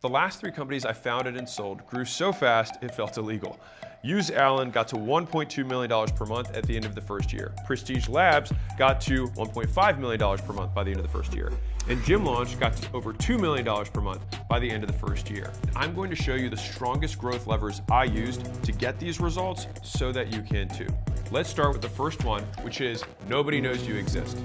The last 3 companies I founded and sold grew so fast it felt illegal. Use Allen got to $1.2 million per month at the end of the first year. Prestige Labs got to $1.5 million per month by the end of the first year. And Gym Launch got to over $2 million per month by the end of the first year. I'm going to show you the strongest growth levers I used to get these results so that you can too. Let's start with the first one, which is nobody knows you exist.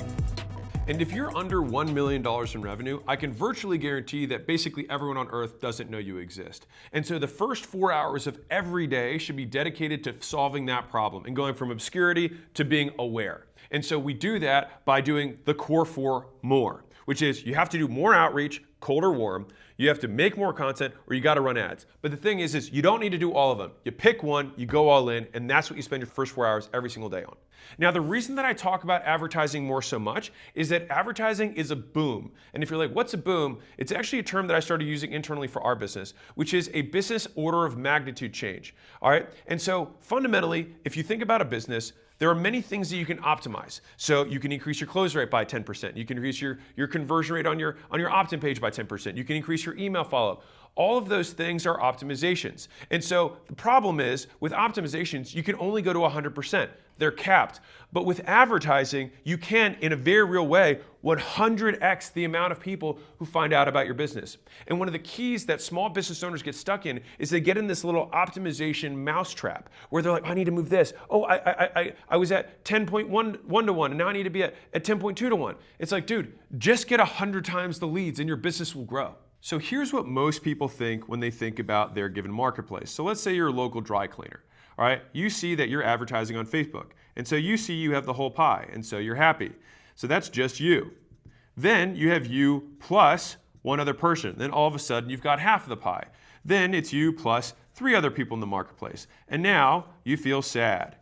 And if you're under $1 million in revenue, I can virtually guarantee that basically everyone on earth doesn't know you exist. And so the first 4 hours of every day should be dedicated to solving that problem and going from obscurity to being aware. And so we do that by doing the core 4 more, which is you have to do more outreach, cold or warm, you have to make more content, or you got to run ads. But the thing is you don't need to do all of them. You pick one, you go all in, and that's what you spend your first 4 hours every single day on. Now, the reason that I talk about advertising more so much is that advertising is a boom. And if you're like, what's a boom? It's actually a term that I started using internally for our business, which is a business order of magnitude change. All right. And so fundamentally, if you think about a business, there are many things that you can optimize. So you can increase your close rate by 10%. You can increase your conversion rate on your opt-in page by 10%. You can increase your email follow-up. All of those things are optimizations. And so the problem is with optimizations, you can only go to 100%. They're capped. But with advertising, you can, in a very real way, 100x the amount of people who find out about your business. And one of the keys that small business owners get stuck in is they get in this little optimization mousetrap where they're like, I need to move this. Oh, I was at 10.1 to 1 and now I need to be at 10.2 to 1. It's like, dude, just get 100 times the leads and your business will grow. So here's what most people think when they think about their given marketplace. So let's say you're a local dry cleaner. All right, you see that you're advertising on Facebook. And so you see you have the whole pie, and so you're happy. So that's just you. Then you have you plus one other person. Then all of a sudden you've got half of the pie. Then it's you plus 3 other people in the marketplace. And now you feel sad.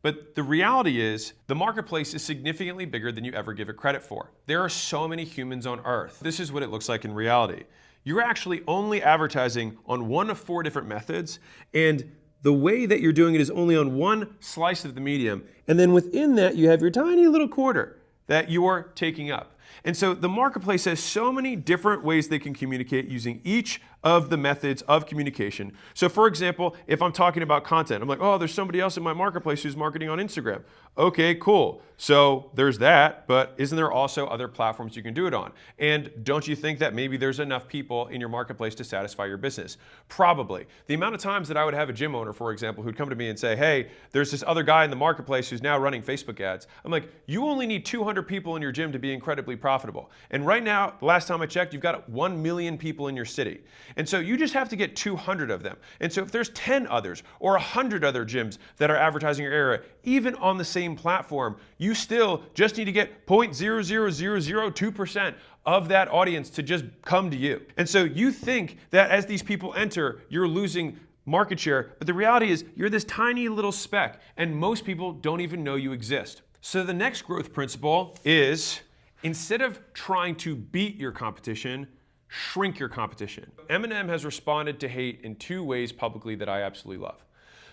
But the reality is the marketplace is significantly bigger than you ever give it credit for. There are so many humans on earth. This is what it looks like in reality. You're actually only advertising on one of 4 different methods, and the way that you're doing it is only on one slice of the medium. And then within that, you have your tiny little quarter that you're taking up. And so the marketplace has so many different ways they can communicate using each of the methods of communication. So for example, if I'm talking about content, I'm like, oh, there's somebody else in my marketplace who's marketing on Instagram. Okay, cool. So there's that, but isn't there also other platforms you can do it on? And don't you think that maybe there's enough people in your marketplace to satisfy your business? Probably. The amount of times that I would have a gym owner, for example, who'd come to me and say, hey, there's this other guy in the marketplace who's now running Facebook ads. I'm like, you only need 200 people in your gym to be incredibly profitable. And right now, the last time I checked, you've got 1 million people in your city. And so you just have to get 200 of them. And so if there's 10 others or 100 other gyms that are advertising your area, even on the same platform, you still just need to get 0.00002% of that audience to just come to you. And so you think that as these people enter, you're losing market share, but the reality is you're this tiny little speck, and most people don't even know you exist. So the next growth principle is, instead of trying to beat your competition, shrink your competition. Eminem has responded to hate in 2 ways publicly that I absolutely love.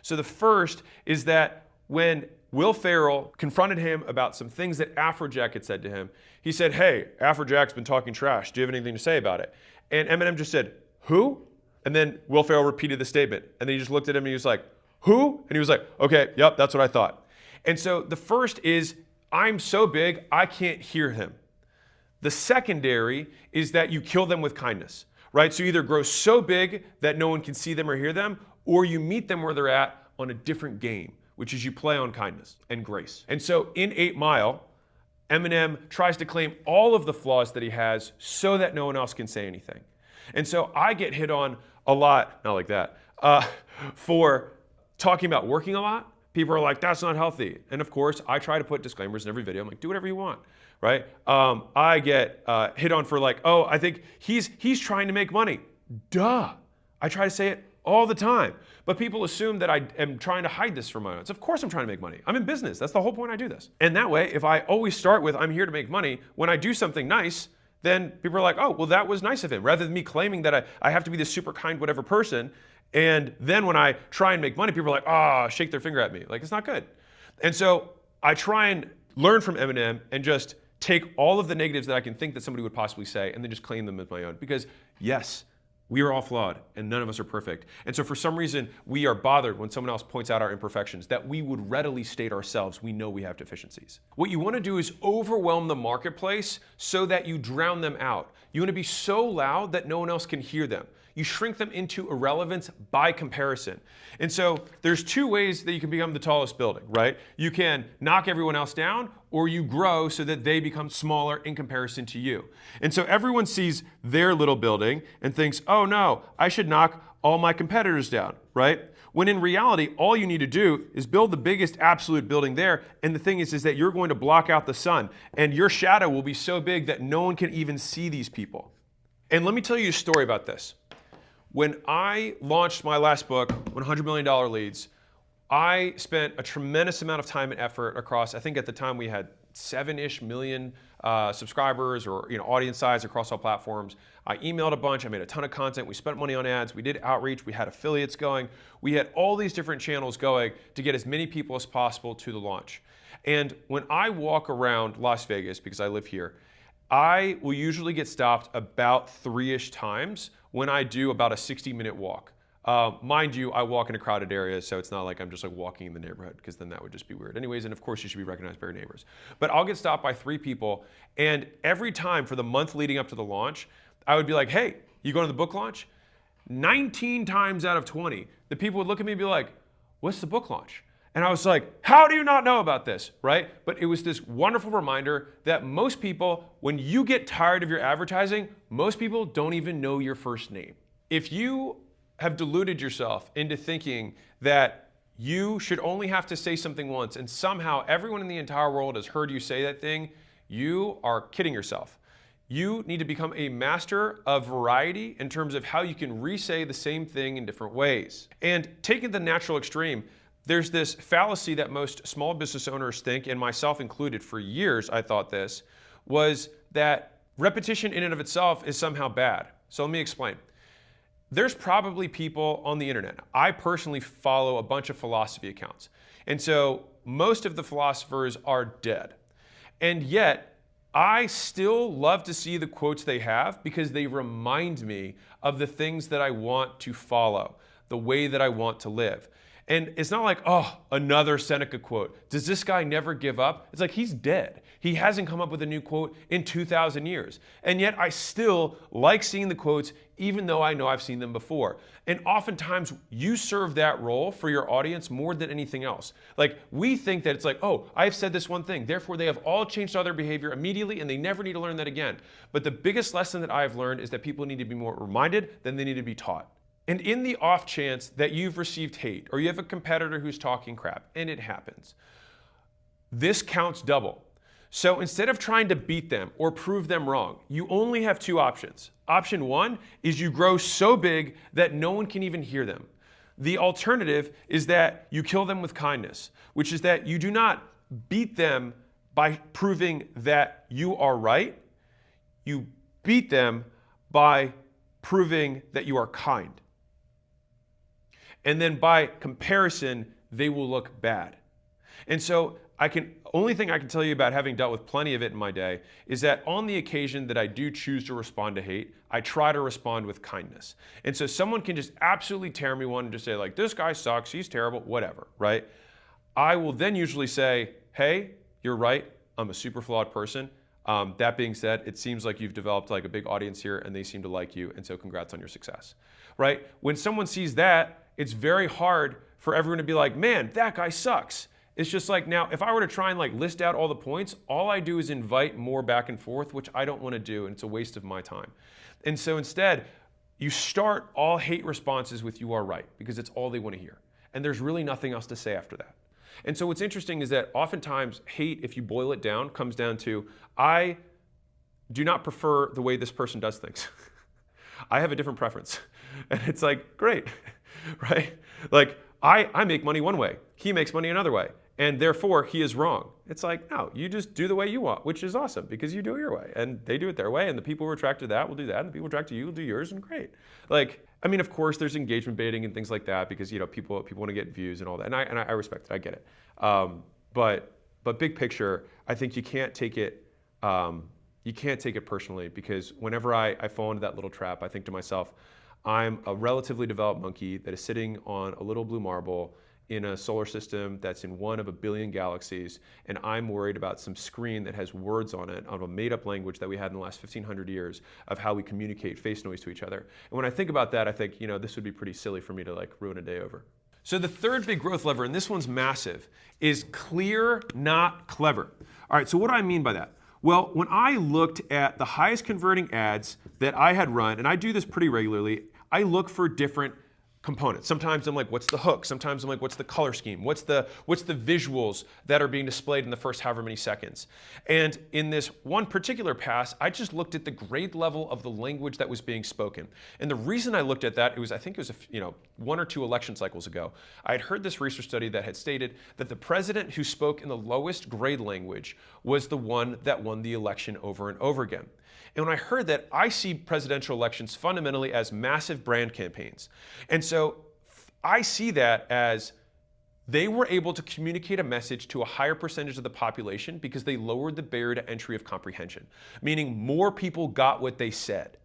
So the first is that when Will Ferrell confronted him about some things that Afrojack had said to him, he said, hey, Afrojack's been talking trash. Do you have anything to say about it? And Eminem just said, who? And then Will Ferrell repeated the statement. And then he just looked at him and he was like, who? And he was like, okay, yep, that's what I thought. And so the first is, I'm so big, I can't hear him. The secondary is that you kill them with kindness, right? So you either grow so big that no one can see them or hear them, or you meet them where they're at on a different game, which is you play on kindness and grace. And so in 8 Mile, Eminem tries to claim all of the flaws that he has so that no one else can say anything. And so I get hit on a lot, not like that, for talking about working a lot. People are like, that's not healthy. And of course, I try to put disclaimers in every video. I'm like, do whatever you want, right? I get hit on for like, oh, I think he's trying to make money. Duh. I try to say it all the time. But people assume that I am trying to hide this from my audience. Of course I'm trying to make money. I'm in business. That's the whole point I do this. And that way, if I always start with, I'm here to make money, when I do something nice, then people are like, oh, well, that was nice of him. Rather than me claiming that I have to be this super kind whatever person, and then when I try and make money, people are like, ah, shake their finger at me. Like, it's not good. And so I try and learn from Eminem and just take all of the negatives that I can think that somebody would possibly say and then just claim them as my own. Because yes, We are all flawed and none of us are perfect. And so for some reason, we are bothered when someone else points out our imperfections that we would readily state ourselves, we know we have deficiencies. What you want to do is overwhelm the marketplace so that you drown them out. You want to be so loud that no one else can hear them. You shrink them into irrelevance by comparison. And so there's two ways that you can become the tallest building, right? You can knock everyone else down, or you grow so that they become smaller in comparison to you. And so everyone sees their little building and thinks, oh no, I should knock all my competitors down, right? When in reality, all you need to do is build the biggest absolute building there. And the thing is that you're going to block out the sun, and your shadow will be so big that no one can even see these people. And let me tell you a story about this. When I launched my last book, $100 Million Leads, I spent a tremendous amount of time and effort across, I think at the time we had 7-ish million subscribers or audience size across all platforms. I emailed a bunch, I made a ton of content, we spent money on ads, we did outreach, we had affiliates going, we had all these different channels going to get as many people as possible to the launch. And when I walk around Las Vegas, because I live here, I will usually get stopped about 3-ish times when I do about a 60-minute walk. Mind you, I walk in a crowded area, so it's not like I'm just like walking in the neighborhood, because then that would just be weird. Anyways, and of course you should be recognized by your neighbors. But I'll get stopped by 3 people, and every time for the month leading up to the launch, I would be like, hey, you going to the book launch? 19 times out of 20, the people would look at me and be like, what's the book launch? And I was like, how do you not know about this, right? But it was this wonderful reminder that most people, when you get tired of your advertising, most people don't even know your first name. If you have deluded yourself into thinking that you should only have to say something once and somehow everyone in the entire world has heard you say that thing, you are kidding yourself. You need to become a master of variety in terms of how you can re-say the same thing in different ways. And taking the natural extreme, there's this fallacy that most small business owners think, and myself included for years I thought this, was that repetition in and of itself is somehow bad. So let me explain. There's probably people on the internet. I personally follow a bunch of philosophy accounts. And so most of the philosophers are dead. And yet, I still love to see the quotes they have because they remind me of the things that I want to follow, the way that I want to live. And it's not like, oh, another Seneca quote. Does this guy never give up? It's like he's dead. He hasn't come up with a new quote in 2,000 years. And yet I still like seeing the quotes even though I know I've seen them before. And oftentimes you serve that role for your audience more than anything else. Like we think that it's like, oh, I've said this one thing, therefore they have all changed all their behavior immediately and they never need to learn that again. But the biggest lesson that I've learned is that people need to be more reminded than they need to be taught. And in the off chance that you've received hate or you have a competitor who's talking crap, and it happens, this counts double. So instead of trying to beat them or prove them wrong, you only have 2 options. Option 1 is you grow so big that no one can even hear them. The alternative is that you kill them with kindness, which is that you do not beat them by proving that you are right. You beat them by proving that you are kind. And then by comparison, they will look bad. And so only thing I can tell you about having dealt with plenty of it in my day is that on the occasion that I do choose to respond to hate, I try to respond with kindness. And so someone can just absolutely tear me one and just say like, this guy sucks, he's terrible, whatever, right? I will then usually say, hey, you're right, I'm a super flawed person. That being said, it seems like you've developed like a big audience here and they seem to like you, and so congrats on your success, right? When someone sees that, it's very hard for everyone to be like, man, that guy sucks. It's just like, now, if I were to try and like list out all the points, all I do is invite more back and forth, which I don't want to do, and it's a waste of my time. And so instead, you start all hate responses with you are right, because it's all they want to hear. And there's really nothing else to say after that. And so what's interesting is that oftentimes hate, if you boil it down, comes down to, I do not prefer the way this person does things. I have a different preference. And it's like, great, right? Like, I make money one way, he makes money another way, and therefore he is wrong. It's like, no, you just do the way you want, which is awesome because you do it your way, and they do it their way, and the people who are attracted to that will do that, and the people attracted to you will do yours, and great. Like, I mean, of course, there's engagement baiting and things like that because people want to get views and all that, and I respect it, I get it. But big picture, I think you can't take it personally, because whenever I fall into that little trap, I think to myself, I'm a relatively developed monkey that is sitting on a little blue marble in a solar system that's in one of a billion galaxies, and I'm worried about some screen that has words on it of a made-up language that we had in the last 1,500 years of how we communicate face noise to each other. And when I think about that, I think, this would be pretty silly for me to like ruin a day over. So the third big growth lever, and this one's massive, is clear, not clever. All right, so what do I mean by that? Well, when I looked at the highest converting ads that I had run, and I do this pretty regularly, I look for different components. Sometimes I'm like, what's the hook? Sometimes I'm like, what's the color scheme? What's the visuals that are being displayed in the first however many seconds? And in this one particular pass, I just looked at the grade level of the language that was being spoken. And the reason I looked at that, I think it was 1 or 2 election cycles ago, I had heard this research study that had stated that the president who spoke in the lowest grade language was the one that won the election over and over again. And when I heard that, I see presidential elections fundamentally as massive brand campaigns. And so I see that as they were able to communicate a message to a higher percentage of the population because they lowered the barrier to entry of comprehension, meaning more people got what they said.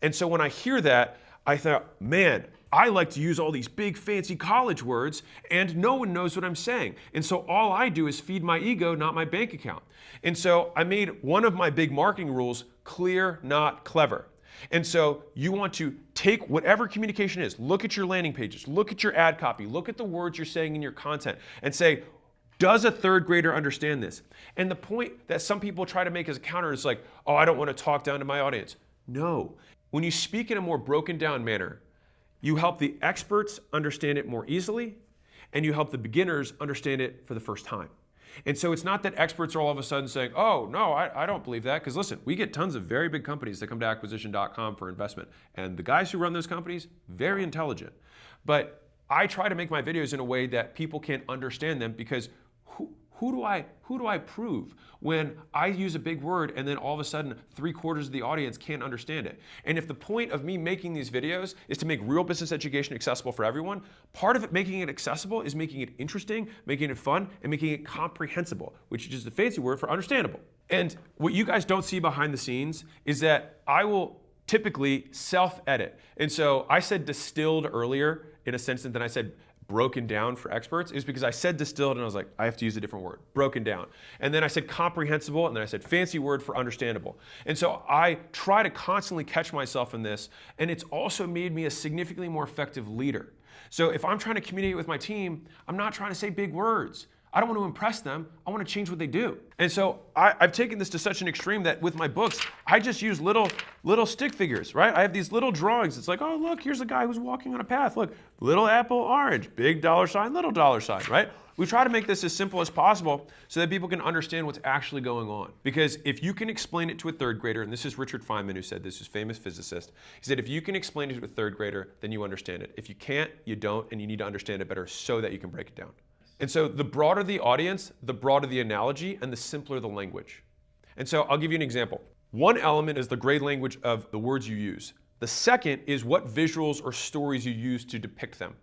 And so when I hear that, I thought, man, I like to use all these big fancy college words and no one knows what I'm saying. And so all I do is feed my ego, not my bank account. And so I made one of my big marketing rules clear, not clever. And so you want to take whatever communication is, look at your landing pages, look at your ad copy, look at the words you're saying in your content and say, does a third grader understand this? And the point that some people try to make as a counter is like, oh, I don't want to talk down to my audience. No. When you speak in a more broken down manner, you help the experts understand it more easily, and you help the beginners understand it for the first time. And so it's not that experts are all of a sudden saying, oh, no, I don't believe that. Because listen, we get tons of very big companies that come to acquisition.com for investment. And the guys who run those companies, very intelligent. But I try to make my videos in a way that people can understand them because who do I prove when I use a big word and then all of a sudden 3/4 of the audience can't understand it? And if the point of me making these videos is to make real business education accessible for everyone, part of it making it accessible is making it interesting, making it fun, and making it comprehensible, which is just a fancy word for understandable. And what you guys don't see behind the scenes is that I will typically self-edit. And so I said distilled earlier in a sense, and then I said broken down for experts, is because I said distilled and I was like, I have to use a different word, broken down. And then I said comprehensible, and then I said fancy word for understandable. And so I try to constantly catch myself in this, and it's also made me a significantly more effective leader. So if I'm trying to communicate with my team, I'm not trying to say big words. I don't want to impress them. I want to change what they do. And so I've taken this to such an extreme that with my books, I just use little stick figures, right? I have these little drawings. It's like, oh, look, here's a guy who's walking on a path. Look, little apple, orange, big $sign, little $sign, right? We try to make this as simple as possible so that people can understand what's actually going on. Because if you can explain it to a third grader, and this is Richard Feynman who said this, is famous physicist. He said, if you can explain it to a third grader, then you understand it. If you can't, you don't, and you need to understand it better so that you can break it down. And so the broader the audience, the broader the analogy, and the simpler the language. And so I'll give you an example. One element is the grade language of the words you use. The second is what visuals or stories you use to depict them.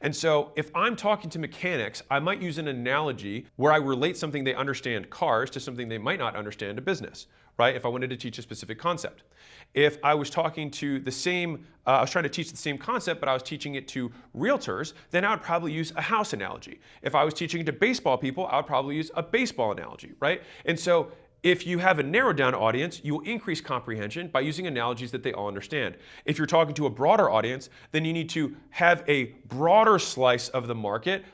And so if I'm talking to mechanics, I might use an analogy where I relate something they understand, cars, to something they might not understand, a business, right? If I wanted to teach a specific concept. If I was talking to the same, I was trying to teach the same concept, but I was teaching it to realtors, then I would probably use a house analogy. If I was teaching it to baseball people, I would probably use a baseball analogy, right? And so if you have a narrowed down audience, you will increase comprehension by using analogies that they all understand. If you're talking to a broader audience, then you need to have a broader slice of the market,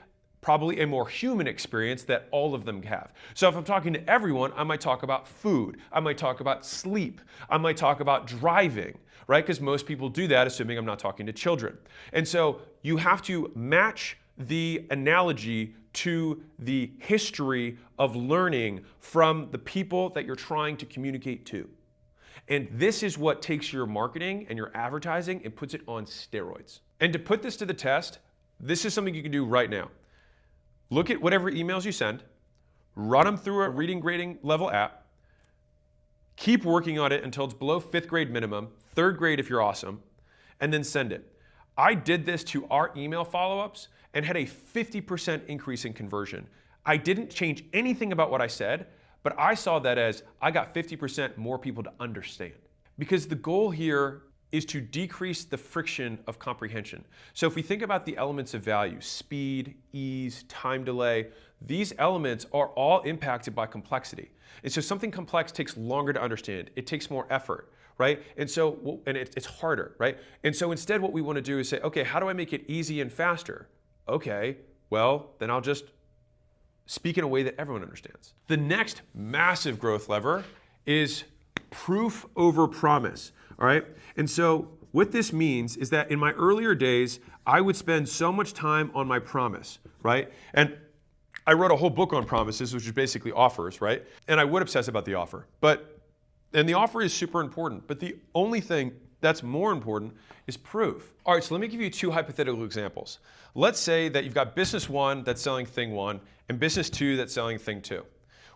probably a more human experience that all of them have. So if I'm talking to everyone, I might talk about food, I might talk about sleep, I might talk about driving, right? Because most people do that, assuming I'm not talking to children. And so you have to match the analogy to the history of learning from the people that you're trying to communicate to. And this is what takes your marketing and your advertising and puts it on steroids. And to put this to the test, this is something you can do right now. Look at whatever emails you send, run them through a reading grading level app, keep working on it until it's below 5th grade minimum, 3rd grade if you're awesome, and then send it. I did this to our email follow-ups and had a 50% increase in conversion. I didn't change anything about what I said, but I saw that as I got 50% more people to understand. Because the goal here is to decrease the friction of comprehension. So if we think about the elements of value, speed, ease, time delay, these elements are all impacted by complexity. And so something complex takes longer to understand. It takes more effort, right? And so, it's harder, right? And so instead what we want to do is say, okay, how do I make it easy and faster? Okay, well, then I'll just speak in a way that everyone understands. The next massive growth lever is proof over promise, all right? And so what this means is that in my earlier days, I would spend so much time on my promise, right? And I wrote a whole book on promises, which is basically offers, right? And I would obsess about the offer. And the offer is super important, but the only thing that's more important is proof. All right, so let me give you two hypothetical examples. Let's say that you've got business one that's selling thing one and business two that's selling thing two.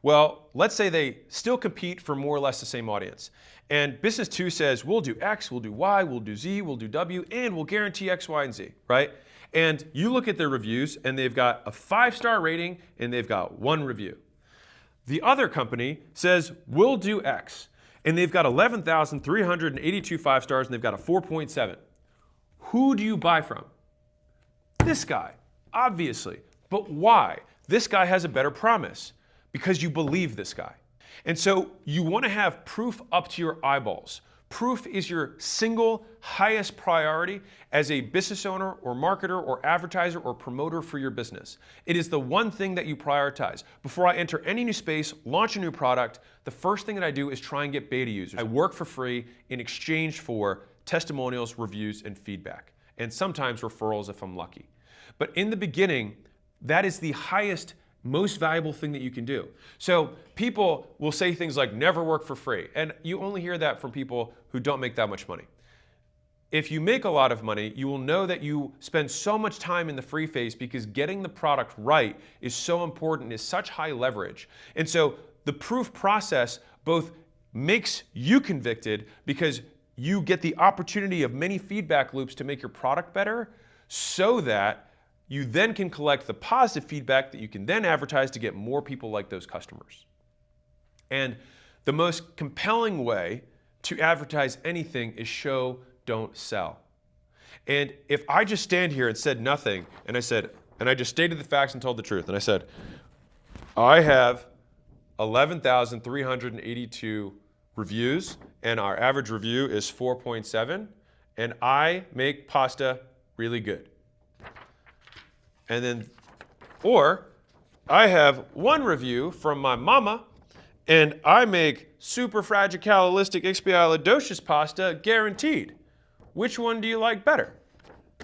Well, let's say they still compete for more or less the same audience. And business two says, we'll do X, we'll do Y, we'll do Z, we'll do W, and we'll guarantee X, Y, and Z, right? And you look at their reviews and they've got a 5-star rating and they've got 1 review. The other company says, we'll do X, and they've got 11,382 5 stars and they've got a 4.7. Who do you buy from? This guy, obviously. But why? This guy has a better promise because you believe this guy. And so you want to have proof up to your eyeballs. Proof is your single highest priority as a business owner or marketer or advertiser or promoter for your business. It is the one thing that you prioritize. Before I enter any new space, launch a new product, the first thing that I do is try and get beta users. I work for free in exchange for testimonials, reviews, and feedback, and sometimes referrals if I'm lucky. But in the beginning, that is the highest, most valuable thing that you can do. So people will say things like never work for free. And you only hear that from people who don't make that much money. If you make a lot of money, you will know that you spend so much time in the free phase because getting the product right is so important, is such high leverage. And so the proof process both makes you convicted because you get the opportunity of many feedback loops to make your product better, so that you then can collect the positive feedback that you can then advertise to get more people like those customers. And the most compelling way to advertise anything is show, don't sell. And if I just stand here and said nothing, and I just stated the facts and told the truth, and I said, I have 11,382 reviews, and our average review is 4.7, and I make pasta really good. And then, or I have 1 review from my mama, and I make superfragicalistic pasta guaranteed. Which one do you like better?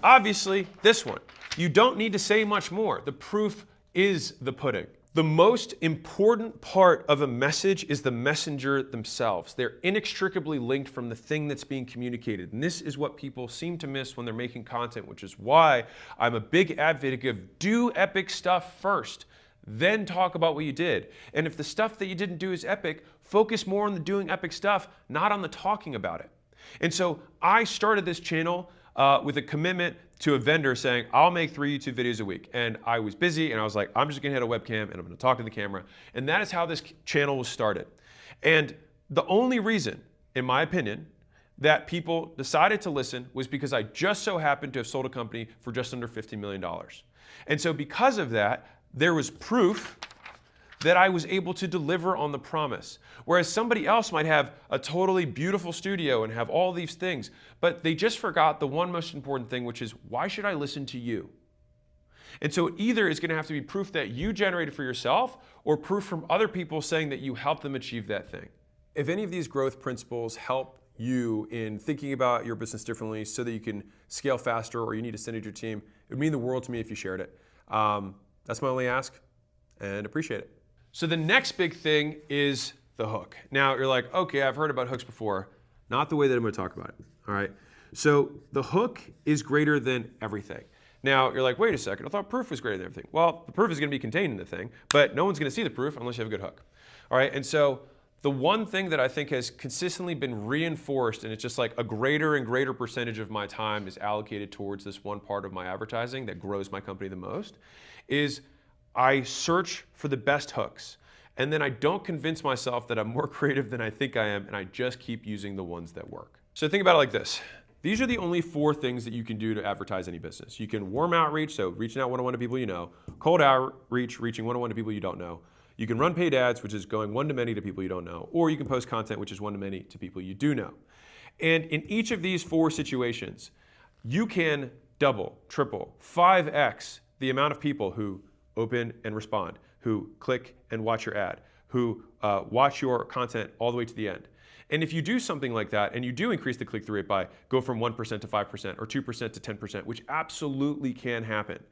Obviously, this one. You don't need to say much more. The proof is the pudding. The most important part of a message is the messenger themselves. They're inextricably linked from the thing that's being communicated. And this is what people seem to miss when they're making content, which is why I'm a big advocate of do epic stuff first, then talk about what you did. And if the stuff that you didn't do is epic, focus more on the doing epic stuff, not on the talking about it. And so I started this channel with a commitment to a vendor saying, I'll make 3 YouTube videos a week. And I was busy and I was like, I'm just gonna hit a webcam and I'm gonna talk to the camera. And that is how this channel was started. And the only reason, in my opinion, that people decided to listen was because I just so happened to have sold a company for just under $50 million. And so because of that, there was proof that I was able to deliver on the promise. Whereas somebody else might have a totally beautiful studio and have all these things, but they just forgot the one most important thing, which is, why should I listen to you? And so it either is going to have to be proof that you generated for yourself or proof from other people saying that you helped them achieve that thing. If any of these growth principles help you in thinking about your business differently so that you can scale faster or you need to send it to your team, it would mean the world to me if you shared it. That's my only ask, and appreciate it. So the next big thing is the hook. Now you're like, okay, I've heard about hooks before. Not the way that I'm going to talk about it, all right? So the hook is greater than everything. Now you're like, wait a second, I thought proof was greater than everything. Well, the proof is going to be contained in the thing, but no one's going to see the proof unless you have a good hook, all right? And so the one thing that I think has consistently been reinforced, and it's just like a greater and greater percentage of my time is allocated towards this one part of my advertising that grows my company the most, is I search for the best hooks. And then I don't convince myself that I'm more creative than I think I am, and I just keep using the ones that work. So think about it like this. These are the only 4 things that you can do to advertise any business. You can warm outreach, so reaching out one-on-one to people you know. Cold outreach, reaching one-on-one to people you don't know. You can run paid ads, which is going one-to-many to people you don't know. Or you can post content, which is one-to-many to people you do know. And in each of these 4 situations, you can double, triple, 5x the amount of people who open and respond, who click and watch your ad, who watch your content all the way to the end. And if you do something like that and you do increase the click-through rate by go from 1% to 5% or 2% to 10%, which absolutely can happen,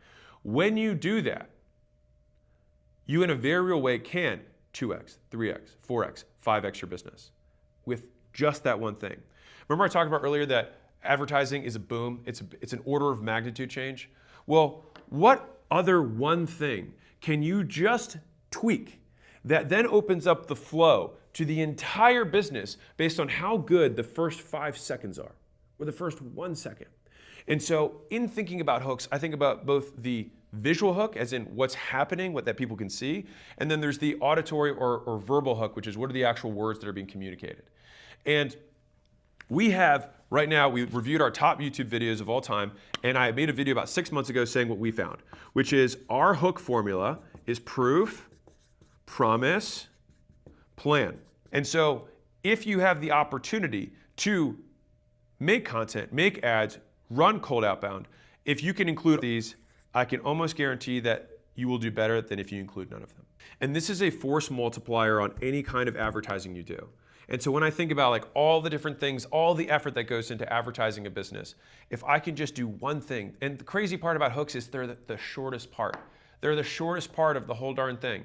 when you do that, you in a very real way can 2x, 3x, 4x, 5x your business with just that one thing. Remember I talked about earlier that advertising is a boom, it's an order of magnitude change? Well, what other one thing can you just tweak that then opens up the flow to the entire business based on how good the first 5 seconds are, or the first 1 second? And so in thinking about hooks, I think about both the visual hook, as in what's happening, what that people can see, and then there's the auditory or verbal hook, which is what are the actual words that are being communicated. And we have, right now, we reviewed our top YouTube videos of all time, and I made a video about 6 months ago saying what we found, which is our hook formula is proof, promise, plan. And so if you have the opportunity to make content, make ads, run cold outbound, if you can include these, I can almost guarantee that you will do better than if you include none of them. And this is a force multiplier on any kind of advertising you do. And so when I think about like all the different things, all the effort that goes into advertising a business, if I can just do one thing, and the crazy part about hooks is they're the shortest part. They're the shortest part of the whole darn thing.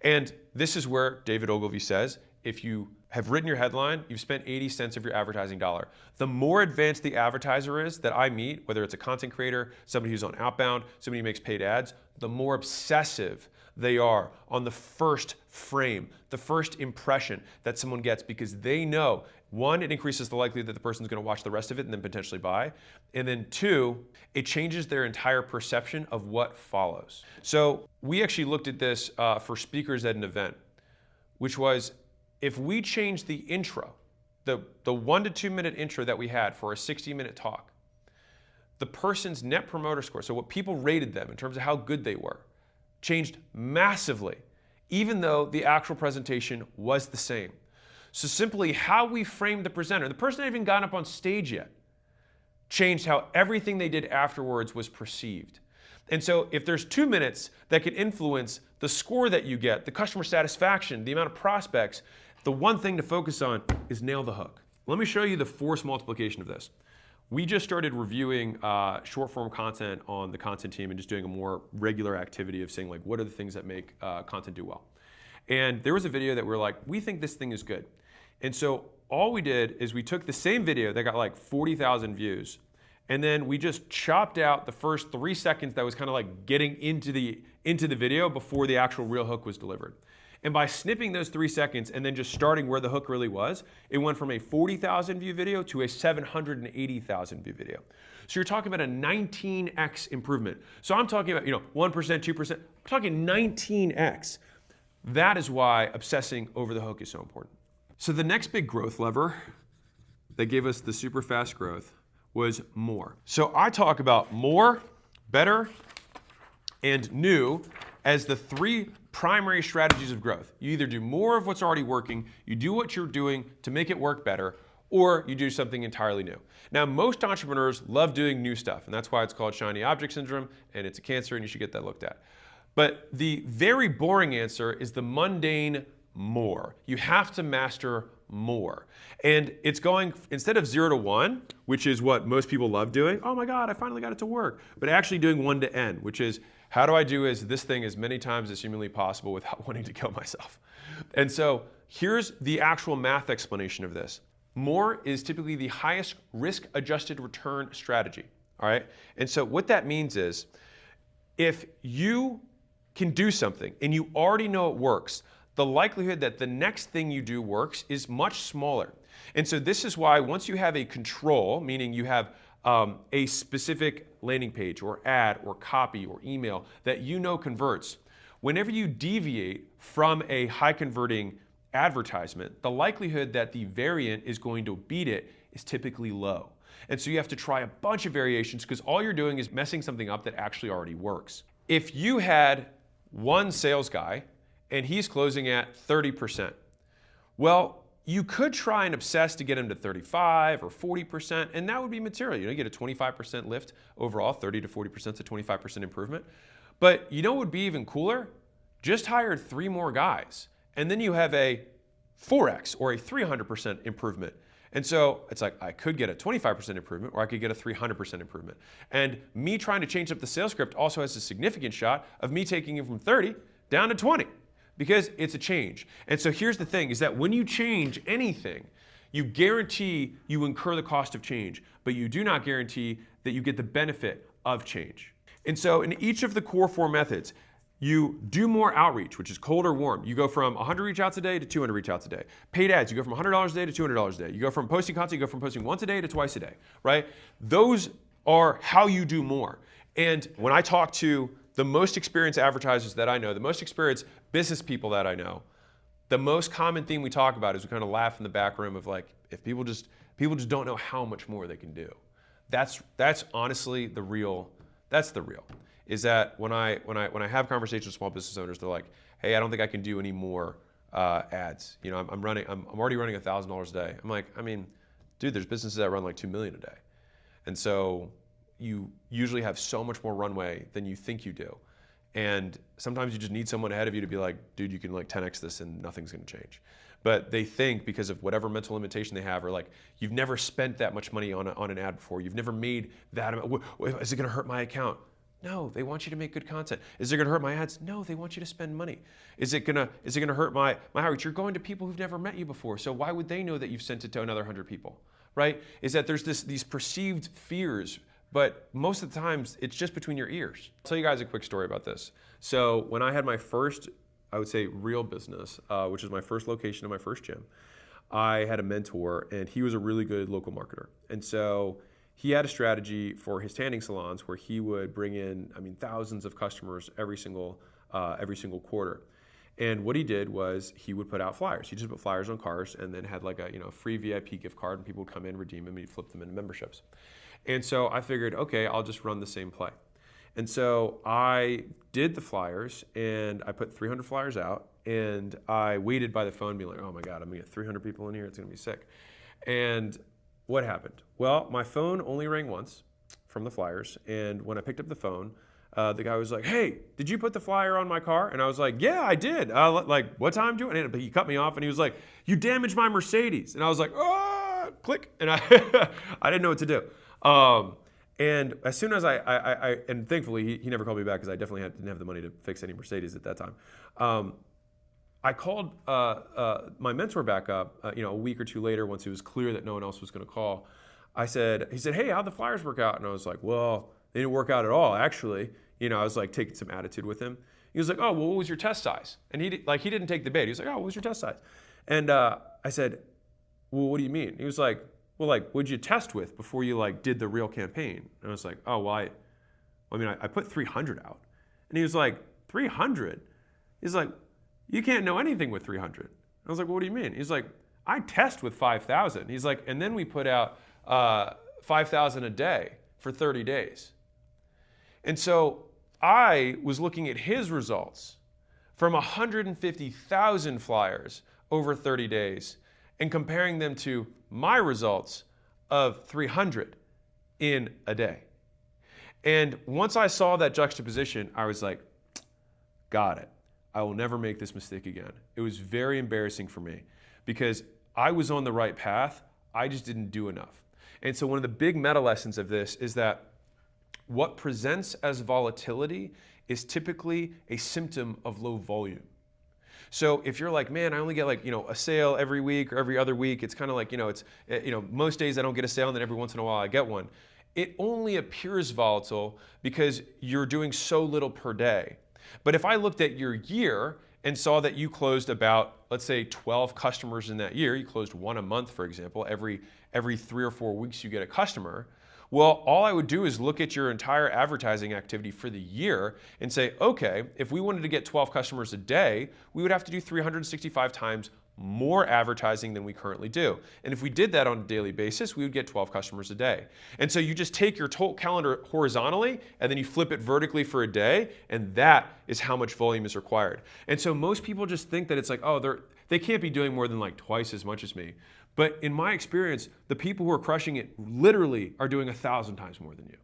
And this is where David Ogilvy says, if you have written your headline, you've spent 80 cents of your advertising dollar. The more advanced the advertiser is that I meet, whether it's a content creator, somebody who's on outbound, somebody who makes paid ads, the more obsessive they are on the first frame, the first impression that someone gets, because they know, 1, it increases the likelihood that the person's going to watch the rest of it and then potentially buy. And then 2, it changes their entire perception of what follows. So we actually looked at this for speakers at an event, which was if we change the intro, the 1 to 2 minute intro that we had for a 60-minute talk, the person's net promoter score, so what people rated them in terms of how good they were, changed massively, even though the actual presentation was the same. So simply how we framed the presenter, the person hadn't even gotten up on stage yet, changed how everything they did afterwards was perceived. And so if there's 2 minutes that can influence the score that you get, the customer satisfaction, the amount of prospects, the one thing to focus on is nail the hook. Let me show you the force multiplication of this. We just started reviewing short form content on the content team and just doing a more regular activity of saying like, what are the things that make content do well? And there was a video that we were like, we think this thing is good. And so all we did is we took the same video that got like 40,000 views, and then we just chopped out the first 3 seconds that was kind of like getting into the video before the actual real hook was delivered. And by snipping those 3 seconds and then just starting where the hook really was, it went from a 40,000 view video to a 780,000 view video. So you're talking about a 19x improvement. So I'm talking about 1%, 2%, I'm talking 19x. That is why obsessing over the hook is so important. So the next big growth lever that gave us the super fast growth was more. So I talk about more, better, and new as the 3 primary strategies of growth. You either do more of what's already working, you do what you're doing to make it work better, or you do something entirely new. Now, most entrepreneurs love doing new stuff, and that's why it's called shiny object syndrome, and it's a cancer, and you should get that looked at. But the very boring answer is the mundane more. You have to master more. And it's going, instead of 0 to 1, which is what most people love doing, oh my God, I finally got it to work, but actually doing 1 to N, which is, how do I do this thing as many times as humanly possible without wanting to kill myself? And so here's the actual math explanation of this. More is typically the highest risk-adjusted return strategy, all right? And so what that means is, if you can do something and you already know it works, the likelihood that the next thing you do works is much smaller. And so this is why once you have a control, meaning you have a specific landing page or ad or copy or email that you know converts, whenever you deviate from a high converting advertisement, the likelihood that the variant is going to beat it is typically low. And so you have to try a bunch of variations because all you're doing is messing something up that actually already works. If you had one sales guy and he's closing at 30%, well, you could try and obsess to get him to 35 or 40%, and that would be material. You get a 25% lift overall, 30 to 40% to 25% improvement. But you know what would be even cooler? Just hire 3 more guys, and then you have a 4x or a 300% improvement. And so it's like, I could get a 25% improvement or I could get a 300% improvement. And me trying to change up the sales script also has a significant shot of me taking it from 30 down to 20 because it's a change. And so here's the thing is that when you change anything, you guarantee you incur the cost of change, but you do not guarantee that you get the benefit of change. And so in each of the core 4 methods, you do more outreach, which is cold or warm. You go from 100 reach outs a day to 200 reach outs a day. Paid ads, you go from $100 a day to $200 a day. You go from posting content, you go from posting once a day to twice a day, right? Those are how you do more. And when I talk to the most experienced advertisers that I know, the most experienced business people that I know, the most common theme we talk about is we kind of laugh in the back room of like, if people just don't know how much more they can do. That's honestly the real, that's the real. Is that when I have conversations with small business owners, they're like, hey, I don't think I can do any more ads. You know, I'm already running $1,000 a day. I'm like, I mean, dude, there's businesses that run like 2 million a day. And so you usually have so much more runway than you think you do. And sometimes you just need someone ahead of you to be like, dude, you can like 10x this and nothing's gonna change. But they think because of whatever mental limitation they have, or like, you've never spent that much money on an ad before. You've never made that amount. Is it gonna hurt my account? No, they want you to make good content. Is it gonna hurt my ads? No, they want you to spend money. Is it gonna hurt my outreach? You're going to people who've never met you before, so why would they know that you've sent it to another 100 people, right? Is that there's these perceived fears, but most of the times it's just between your ears. I'll tell you guys a quick story about this. So when I had my first, I would say, real business, which is my first location and my first gym, I had a mentor and he was a really good local marketer. And so he had a strategy for his tanning salons where he would bring in, thousands of customers every single quarter. And what he did was he would put out flyers. He just put flyers on cars and then had like a free VIP gift card and people would come in, redeem them, and he'd flip them into memberships. And so I figured, okay, I'll just run the same play. And so I did the flyers and I put 300 flyers out and I waited by the phone being like, oh my God, I'm gonna get 300 people in here, it's gonna be sick. And what happened? Well, my phone only rang once from the flyers, and when I picked up the phone, the guy was like, hey, did you put the flyer on my car? And I was like, yeah, I did. Like, what time do it? But he cut me off and he was like, you damaged my Mercedes. And I was like, oh, click. And I didn't know what to do. And as soon as and thankfully he never called me back because I definitely didn't have the money to fix any Mercedes at that time. I called my mentor back up, a week or two later once it was clear that no one else was going to call. He said, hey, how'd the flyers work out? And I was like, well, they didn't work out at all, actually. I was like taking some attitude with him. He was like, oh, well, what was your test size? And he didn't take the bait. He was like, oh, what was your test size? And I said, well, what do you mean? He was like, well, like, what'd you test with before you like did the real campaign? And I was like, oh, well, I put 300 out. And he was like, 300? He's like, you can't know anything with 300. I was like, well, what do you mean? He's like, I test with 5,000. He's like, and then we put out 5,000 a day for 30 days. And so I was looking at his results from 150,000 flyers over 30 days and comparing them to my results of 300 in a day. And once I saw that juxtaposition, I was like, got it. I will never make this mistake again. It was very embarrassing for me because I was on the right path. I just didn't do enough. And so one of the big meta lessons of this is that what presents as volatility is typically a symptom of low volume. So if you're like, man, I only get like, a sale every week or every other week, it's kind of like, most days I don't get a sale and then every once in a while I get one. It only appears volatile because you're doing so little per day. But if I looked at your year and saw that you closed about, let's say 12 customers in that year, you closed one a month, for example, every 3 or 4 weeks you get a customer, well, all I would do is look at your entire advertising activity for the year and say, okay, if we wanted to get 12 customers a day, we would have to do 365 times more advertising than we currently do. And if we did that on a daily basis, we would get 12 customers a day. And so you just take your total calendar horizontally and then you flip it vertically for a day, and that is how much volume is required. And so most people just think that it's like, oh, they can't be doing more than like twice as much as me. But in my experience, the people who are crushing it literally are doing 1,000 times more than you.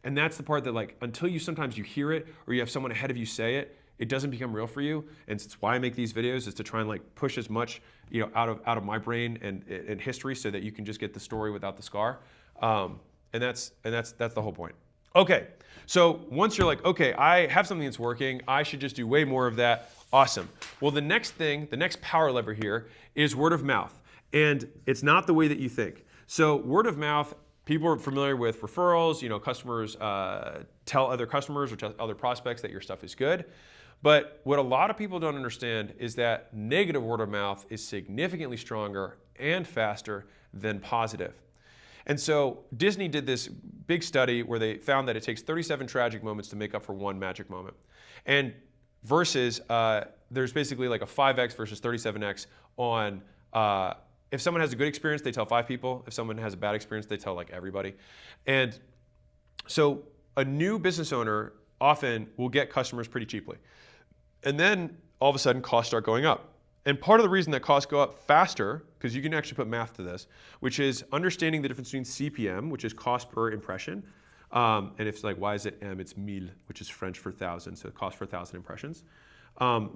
And that's the part that, like, until you sometimes you hear it or you have someone ahead of you say it, it doesn't become real for you. And it's why I make these videos, is to try and like push as much, you know, out of my brain and history, so that you can just get the story without the scar. And that's the whole point. Okay, so once you're like, okay, I have something that's working, I should just do way more of that. Awesome. Well, the next thing, the next power lever here is word of mouth. And it's not the way that you think. So word of mouth, people are familiar with referrals, you know, customers tell other customers or tell other prospects that your stuff is good. But what a lot of people don't understand is that negative word of mouth is significantly stronger and faster than positive. And so Disney did this big study where they found that it takes 37 tragic moments to make up for one magic moment. And versus, there's basically like a 5x versus 37x on, if someone has a good experience, they tell 5 people. If someone has a bad experience, they tell like everybody. And so a new business owner often will get customers pretty cheaply. And then all of a sudden costs start going up. And part of the reason that costs go up faster, because you can actually put math to this, which is understanding the difference between CPM, which is cost per impression. And it's like, why is it M? It's mille, which is French for 1,000, so cost for 1,000 impressions,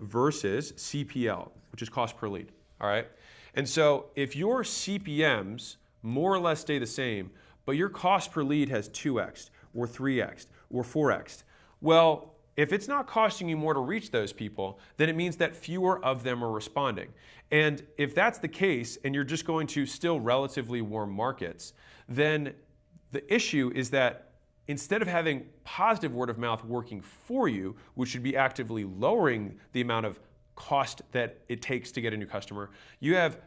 versus CPL, which is cost per lead, all right? And so if your CPMs more or less stay the same, but your cost per lead has 2x or 3x or 4x, well, if it's not costing you more to reach those people, then it means that fewer of them are responding. And if that's the case, and you're just going to still relatively warm markets, then the issue is that instead of having positive word of mouth working for you, which should be actively lowering the amount of cost that it takes to get a new customer, you have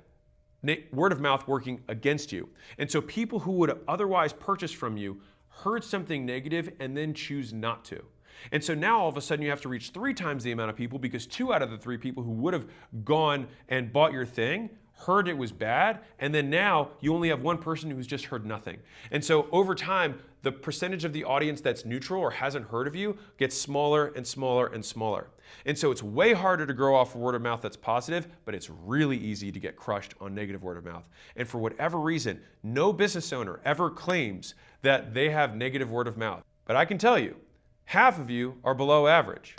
word of mouth working against you. And so people who would otherwise purchase from you heard something negative and then choose not to. And so now all of a sudden you have to reach 3 times the amount of people, because 2 out of the 3 people who would have gone and bought your thing heard it was bad, and then now you only have 1 person who's just heard nothing. And so over time, the percentage of the audience that's neutral or hasn't heard of you gets smaller and smaller and smaller. And so it's way harder to grow off word of mouth that's positive, but it's really easy to get crushed on negative word of mouth. And for whatever reason, no business owner ever claims that they have negative word of mouth. But I can tell you, half of you are below average.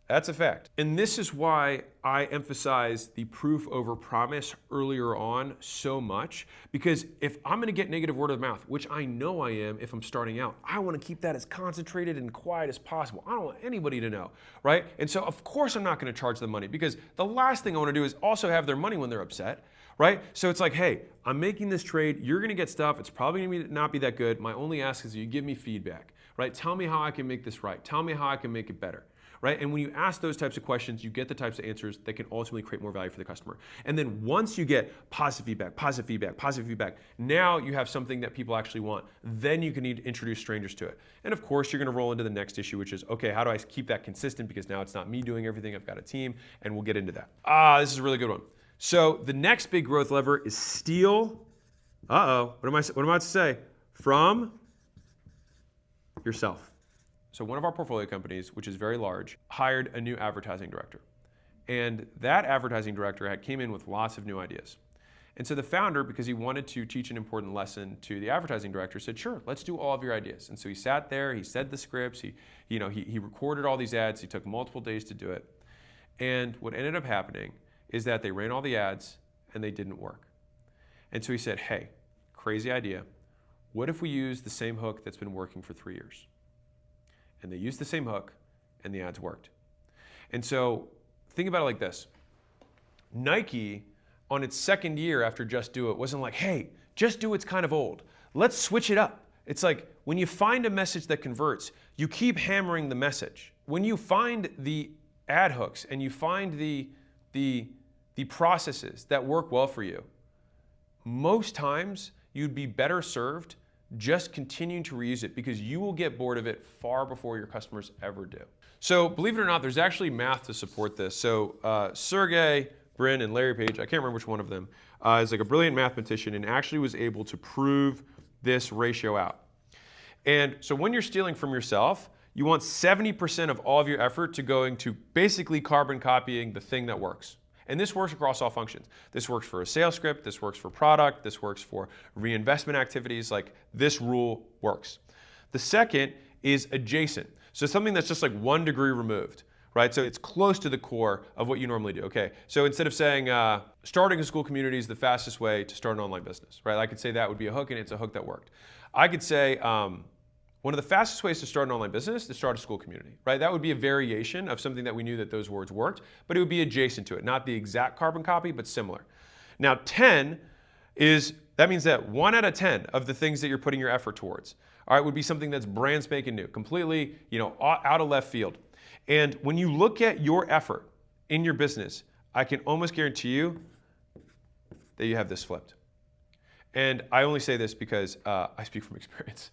That's a fact. And this is why I emphasize the proof over promise earlier on so much, because if I'm going to get negative word of mouth, which I know I am if I'm starting out, I want to keep that as concentrated and quiet as possible. I don't want anybody to know, right? And so of course I'm not going to charge them money, because the last thing I want to do is also have their money when they're upset, right? So it's like, hey, I'm making this trade, you're going to get stuff, it's probably going to not be that good. My only ask is you give me feedback, right? Tell me how I can make this right. Tell me how I can make it better. Right? And when you ask those types of questions, you get the types of answers that can ultimately create more value for the customer. And then once you get positive feedback, positive feedback, positive feedback, now you have something that people actually want. Then you can introduce strangers to it. And of course, you're going to roll into the next issue, which is, okay, how do I keep that consistent? Because now it's not me doing everything, I've got a team, and we'll get into that. This is a really good one. So the next big growth lever is steal, what am I about to say? From yourself. So one of our portfolio companies, which is very large, hired a new advertising director. And that advertising director came in with lots of new ideas. And so the founder, because he wanted to teach an important lesson to the advertising director, said, sure, let's do all of your ideas. And so he sat there, he said the scripts, he recorded all these ads, he took multiple days to do it. And what ended up happening is that they ran all the ads and they didn't work. And so he said, hey, crazy idea. What if we use the same hook that's been working for 3 years? And they used the same hook, and the ads worked. And so think about it like this. Nike, on its second year after Just Do It, wasn't like, hey, Just Do It's kind of old. Let's switch it up. It's like when you find a message that converts, you keep hammering the message. When you find the ad hooks and you find the processes that work well for you, most times you'd be better served just continuing to reuse it, because you will get bored of it far before your customers ever do. So believe it or not, there's actually math to support this. So Sergey Bryn and Larry Page, I can't remember which one of them, is like a brilliant mathematician and actually was able to prove this ratio out. And so when you're stealing from yourself, you want 70% of all of your effort to going to basically carbon copying the thing that works. And this works across all functions. This works for a sales script, this works for product, this works for reinvestment activities, like this rule works. The second is adjacent. So something that's just like 1 degree removed, right? So it's close to the core of what you normally do. Okay, so instead of saying starting a school community is the fastest way to start an online business, right? I could say that would be a hook and it's a hook that worked. I could say one of the fastest ways to start an online business is to start a school community, right? That would be a variation of something that we knew that those words worked, but it would be adjacent to it, not the exact carbon copy, but similar. Now 10 is, that means that 1 out of 10 of the things that you're putting your effort towards, all right, would be something that's brand spanking new, completely, out of left field. And when you look at your effort in your business, I can almost guarantee you that you have this flipped. And I only say this because I speak from experience.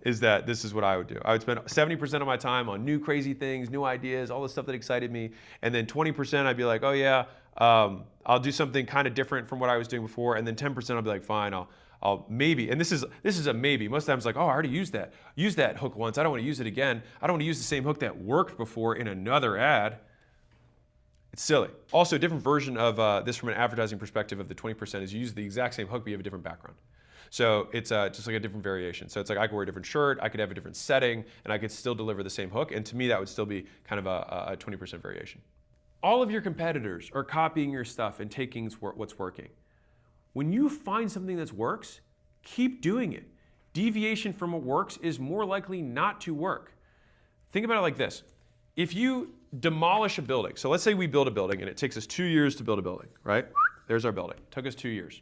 Is that this is what I would do. I would spend 70% of my time on new crazy things, new ideas, all the stuff that excited me. And then 20% I'd be like, oh yeah, I'll do something kind of different from what I was doing before. And then 10% I'll be like, fine, I'll maybe. And this is a maybe. Most times like, oh, I already used that hook once. I don't want to use it again. I don't want to use the same hook that worked before in another ad. It's silly. Also, a different version of this from an advertising perspective of the 20% is you use the exact same hook, but you have a different background. So it's just like a different variation. So it's like I could wear a different shirt, I could have a different setting, and I could still deliver the same hook. And to me, that would still be kind of a 20% variation. All of your competitors are copying your stuff and taking what's working. When you find something that works, keep doing it. Deviation from what works is more likely not to work. Think about it like this. If you demolish a building, so let's say we build a building and it takes us 2 years to build a building, right? There's our building. It took us 2 years.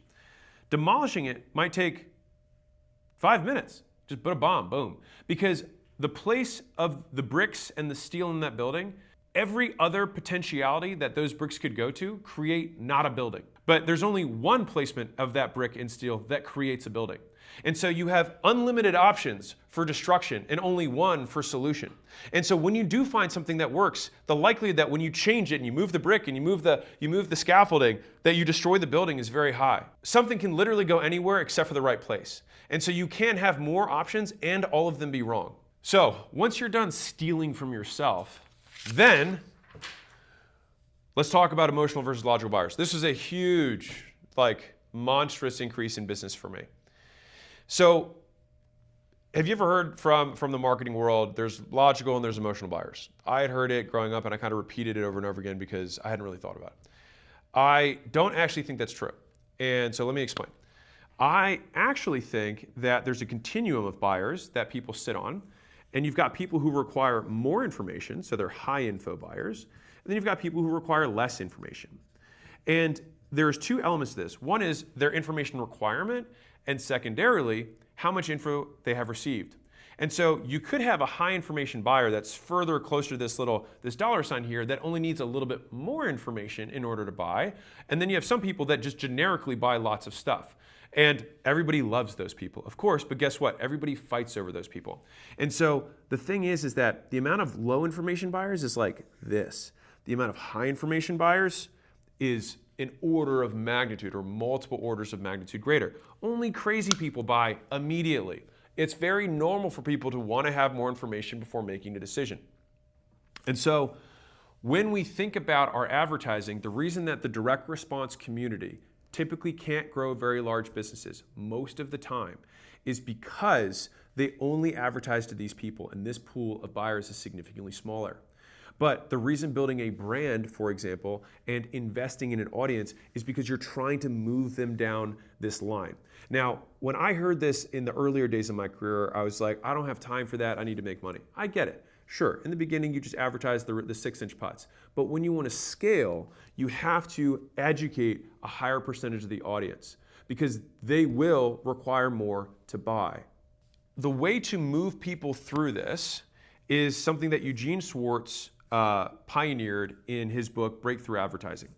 Demolishing it might take 5 minutes. Just put a bomb, boom. Because the place of the bricks and the steel in that building, every other potentiality that those bricks could go to create not a building. But there's only one placement of that brick and steel that creates a building. And so you have unlimited options for destruction and only one for solution. And so when you do find something that works, the likelihood that when you change it and you move the brick and you move the scaffolding, that you destroy the building is very high. Something can literally go anywhere except for the right place. And so you can have more options and all of them be wrong. So once you're done stealing from yourself, then let's talk about emotional versus logical buyers. This is a huge, monstrous increase in business for me. So have you ever heard from the marketing world, there's logical and there's emotional buyers? I had heard it growing up and I kind of repeated it over and over again because I hadn't really thought about it. I don't actually think that's true. And so let me explain. I actually think that there's a continuum of buyers that people sit on. And you've got people who require more information, so they're high info buyers. And then you've got people who require less information. And there's 2 elements to this. One is their information requirement, and secondarily, how much info they have received. And so you could have a high information buyer that's further closer to this dollar sign here that only needs a little bit more information in order to buy. And then you have some people that just generically buy lots of stuff. And everybody loves those people, of course, but guess what? Everybody fights over those people. And so the thing is that the amount of low information buyers is like this. The amount of high information buyers is an order of magnitude or multiple orders of magnitude greater. Only crazy people buy immediately. It's very normal for people to want to have more information before making a decision. And so when we think about our advertising, the reason that the direct response community typically can't grow very large businesses most of the time is because they only advertise to these people and this pool of buyers is significantly smaller. But the reason building a brand, for example, and investing in an audience is because you're trying to move them down this line. Now, when I heard this in the earlier days of my career, I was like, I don't have time for that. I need to make money. I get it. Sure, in the beginning, you just advertise the 6-inch putts. But when you want to scale, you have to educate a higher percentage of the audience because they will require more to buy. The way to move people through this is something that Eugene Schwartz pioneered in his book, Breakthrough Advertising.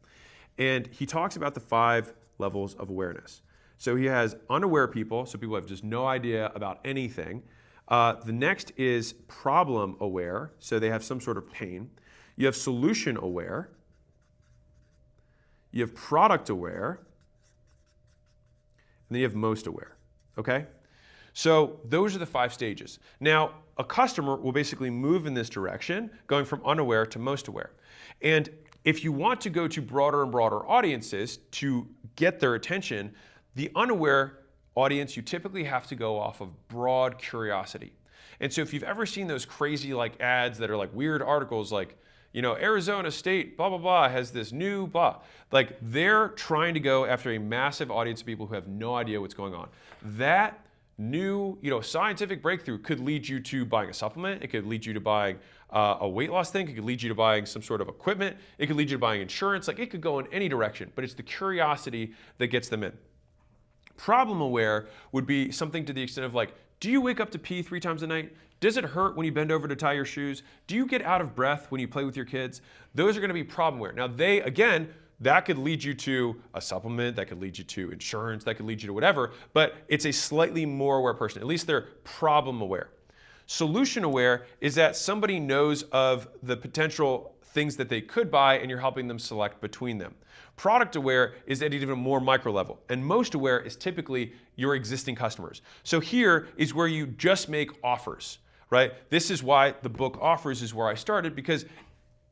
And he talks about the 5 levels of awareness. So he has unaware people, so people have just no idea about anything. The next is problem aware, so they have some sort of pain. You have solution aware. you have product aware, and then you have most aware, okay? So those are the 5 stages. Now, a customer will basically move in this direction, going from unaware to most aware. And if you want to go to broader and broader audiences to get their attention, the unaware audience, you typically have to go off of broad curiosity. And so if you've ever seen those crazy like ads that are like weird articles like, you know, Arizona State, blah, blah, blah, has this new blah. Like they're trying to go after a massive audience of people who have no idea what's going on. That new, you know, scientific breakthrough could lead you to buying a supplement. It could lead you to buying a weight loss thing. It could lead you to buying some sort of equipment. It could lead you to buying insurance. Like it could go in any direction, but it's the curiosity that gets them in. Problem aware would be something to the extent of like, do you wake up to pee 3 times a night? Does it hurt when you bend over to tie your shoes? Do you get out of breath when you play with your kids? Those are going to be problem aware. Now they, again, that could lead you to a supplement, that could lead you to insurance, that could lead you to whatever, but it's a slightly more aware person. At least they're problem aware. Solution aware is that somebody knows of the potential things that they could buy and you're helping them select between them. Product aware is at an even more micro level. And most aware is typically your existing customers. So here is where you just make offers, right? This is why the book Offers is where I started, because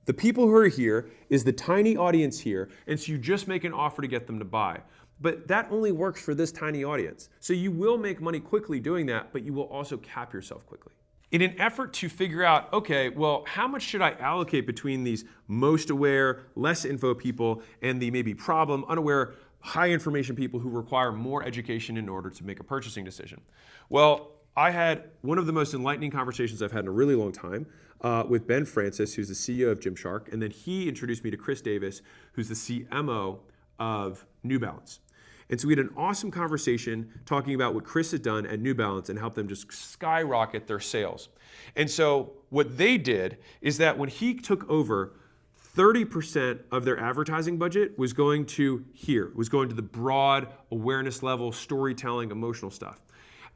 the people who are here is the tiny audience here, and so you just make an offer to get them to buy. But that only works for this tiny audience. So you will make money quickly doing that, but you will also cap yourself quickly. In an effort to figure out, okay, well, how much should I allocate between these most aware, less info people and the maybe problem, unaware, high information people who require more education in order to make a purchasing decision? Well, I had one of the most enlightening conversations I've had in a really long time with Ben Francis, who's the CEO of Gymshark, and then he introduced me to Chris Davis, who's the CMO of New Balance. And so we had an awesome conversation talking about what Chris had done at New Balance and helped them just skyrocket their sales. And so what they did is that when he took over, 30% of their advertising budget was going to here, was going to the broad awareness level, storytelling, emotional stuff.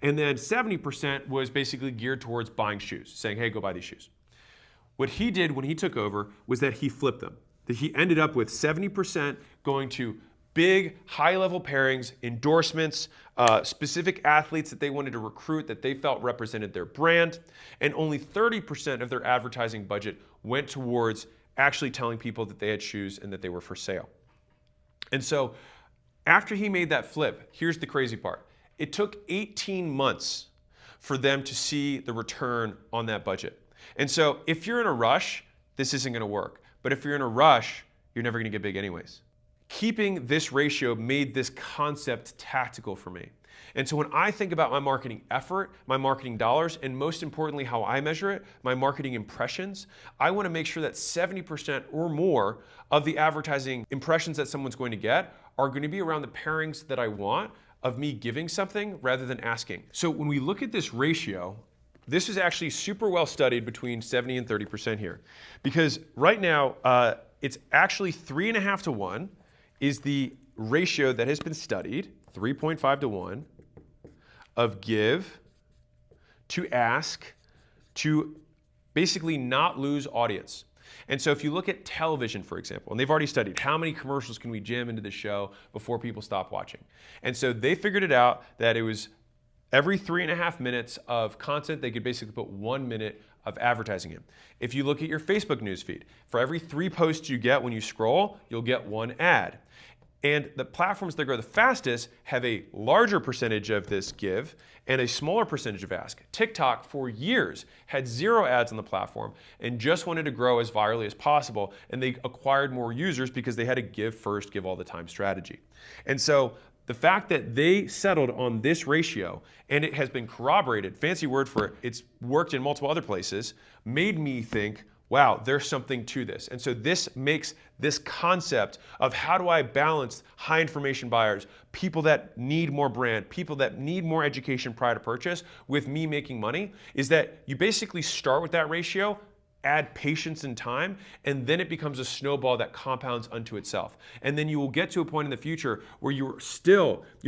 And then 70% was basically geared towards buying shoes, saying, hey, go buy these shoes. What he did when he took over was that he flipped them. That he ended up with 70% going to big, high-level pairings, endorsements, specific athletes that they wanted to recruit that they felt represented their brand, and only 30% of their advertising budget went towards actually telling people that they had shoes and that they were for sale. And so after he made that flip, here's the crazy part. It took 18 months for them to see the return on that budget. And so if you're in a rush, this isn't going to work. But if you're in a rush, you're never going to get big anyways. Keeping this ratio made this concept tactical for me. And so when I think about my marketing effort, my marketing dollars, and most importantly, how I measure it, my marketing impressions, I want to make sure that 70% or more of the advertising impressions that someone's going to get are going to be around the pairings that I want of me giving something rather than asking. So when we look at this ratio, this is actually super well studied between 70 and 30% here. Because right now, it's actually 3.5 to 1 is the ratio that has been studied, 3.5 to 1, of give to ask to basically not lose audience. And so if you look at television, for example, and they've already studied how many commercials can we jam into the show before people stop watching. And so they figured it out that it was every 3.5 minutes of content, they could basically put 1 minute of advertising in. If you look at your Facebook newsfeed, for every 3 posts you get when you scroll, you'll get 1 ad. And the platforms that grow the fastest have a larger percentage of this give and a smaller percentage of ask. TikTok for years had 0 ads on the platform and just wanted to grow as virally as possible, and they acquired more users because they had a give first, give all the time strategy. And so the fact that they settled on this ratio, and it has been corroborated, fancy word for it, it's worked in multiple other places, made me think, wow, there's something to this. And so this makes this concept of how do I balance high information buyers, people that need more brand, people that need more education prior to purchase, with me making money, is that you basically start with that ratio, add patience and time, and then it becomes a snowball that compounds unto itself. And then you will get to a point in the future where you're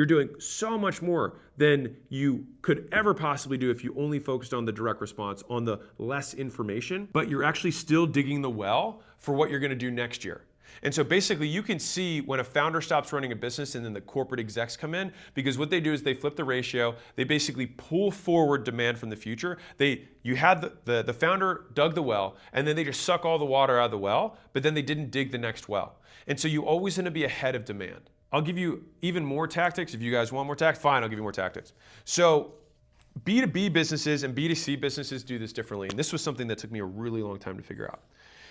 doing so much more than you could ever possibly do if you only focused on the direct response, on the less information, but you're actually still digging the well for what you're going to do next year. And so basically you can see when a founder stops running a business and then the corporate execs come in, because what they do is they flip the ratio. They basically pull forward demand from the future. You had the founder dug the well, and then they just suck all the water out of the well, but then they didn't dig the next well. And so you always want to be ahead of demand. I'll give you even more tactics. If you guys want more tactics, fine, I'll give you more tactics. So B2B businesses and B2C businesses do this differently. And this was something that took me a really long time to figure out.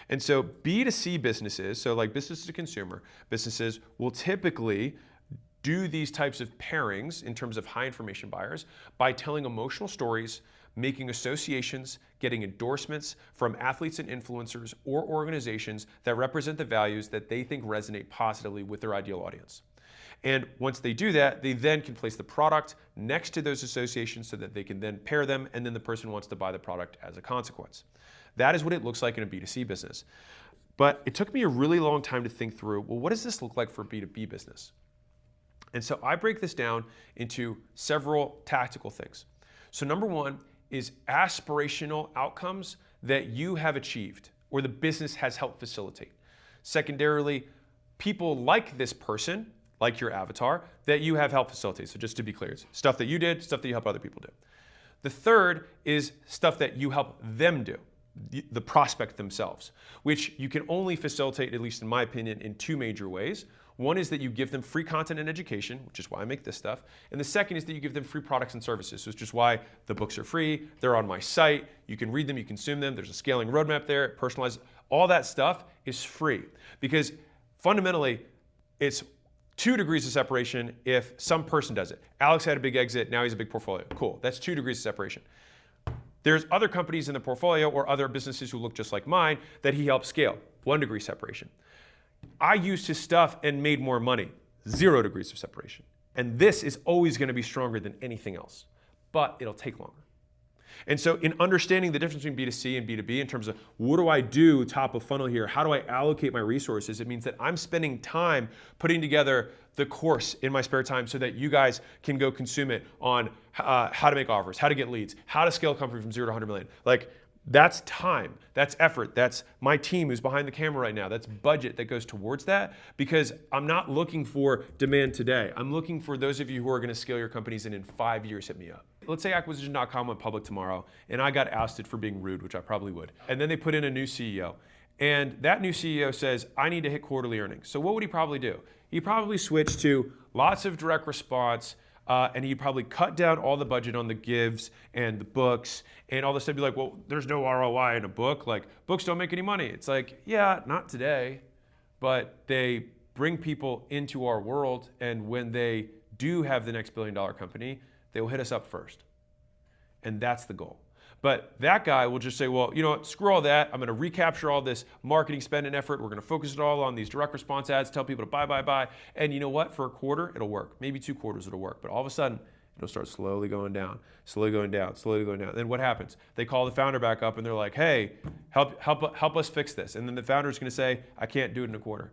And so B2C businesses, so like business to consumer businesses, will typically do these types of pairings in terms of high information buyers by telling emotional stories, making associations, getting endorsements from athletes and influencers or organizations that represent the values that they think resonate positively with their ideal audience. And once they do that, they then can place the product next to those associations so that they can then pair them, and then the person wants to buy the product as a consequence. That is what it looks like in a B2C business. But it took me a really long time to think through, well, what does this look like for a B2B business? And so I break this down into several tactical things. So number one is aspirational outcomes that you have achieved or the business has helped facilitate. Secondarily, people like this person, like your avatar, that you have helped facilitate. So just to be clear, it's stuff that you did, stuff that you help other people do. The third is stuff that you help them do, the prospect themselves, which you can only facilitate, at least in my opinion, in two major ways. One is that you give them free content and education, which is why I make this stuff. And the second is that you give them free products and services, which is why the books are free. They're on my site. You can read them, you consume them. There's a scaling roadmap there, personalized. All that stuff is free because fundamentally it's 2 degrees of separation if some person does it. Alex had a big exit, now he's a big portfolio. Cool, that's 2 degrees of separation. There's other companies in the portfolio or other businesses who look just like mine that he helped scale, 1 degree separation. I used his stuff and made more money, 0 degrees of separation. And this is always going to be stronger than anything else, but it'll take longer. And so in understanding the difference between B2C and B2B in terms of what do I do top of funnel here, how do I allocate my resources, it means that I'm spending time putting together the course in my spare time so that you guys can go consume it on how to make offers, how to get leads, how to scale a company from 0 to 100 million. Like, that's time, that's effort, that's my team who's behind the camera right now, that's budget that goes towards that, because I'm not looking for demand today. I'm looking for those of you who are going to scale your companies and in 5 years hit me up. Let's say acquisition.com went public tomorrow and I got ousted for being rude, which I probably would. And then they put in a new CEO. And that new CEO says, I need to hit quarterly earnings. So what would he probably do? He'd probably switch to lots of direct response, and he'd probably cut down all the budget on the gives and the books and all this stuff. Be like, well, there's no ROI in a book. Like, books don't make any money. It's like, yeah, not today, but they bring people into our world. And when they do have the next billion-dollar company, they will hit us up first. And that's the goal. But that guy will just say, well, you know what, screw all that. I'm going to recapture all this marketing spend and effort. We're going to focus it all on these direct response ads, tell people to buy, buy, buy. And you know what? For a quarter, it'll work. Maybe 2 quarters, it'll work. But all of a sudden, it'll start slowly going down, slowly going down, slowly going down. Then what happens? They call the founder back up and they're like, hey, help us fix this. And then the founder's going to say, I can't do it in a quarter.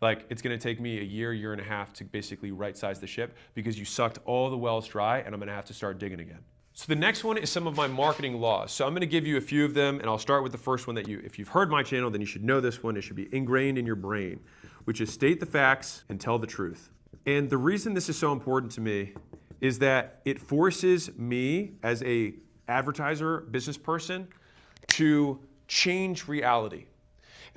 Like, it's going to take me a year, year and a half to basically right-size the ship because you sucked all the wells dry and I'm going to have to start digging again. So the next one is some of my marketing laws. So I'm going to give you a few of them, and I'll start with the first one that if you've heard my channel, then you should know this one. It should be ingrained in your brain, which is state the facts and tell the truth. And the reason this is so important to me is that it forces me as a advertiser, business person, to change reality.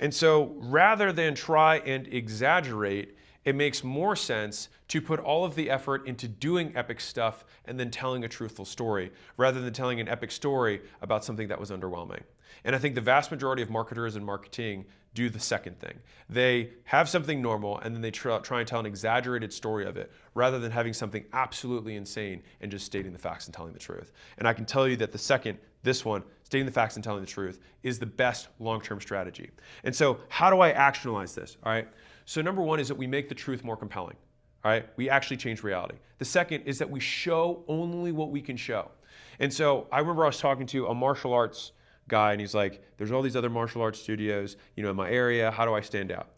And so rather than try and exaggerate, it makes more sense to put all of the effort into doing epic stuff and then telling a truthful story, rather than telling an epic story about something that was underwhelming. And I think the vast majority of marketers and marketing do the second thing. They have something normal and then they try and tell an exaggerated story of it, rather than having something absolutely insane and just stating the facts and telling the truth. And I can tell you that the second, this one, stating the facts and telling the truth, is the best long-term strategy. And so how do I actionalize this? All right. So number one is that we make the truth more compelling. All right, we actually change reality. The second is that we show only what we can show. And so I remember I was talking to a martial arts guy and he's like, there's all these other martial arts studios, in my area, how do I stand out?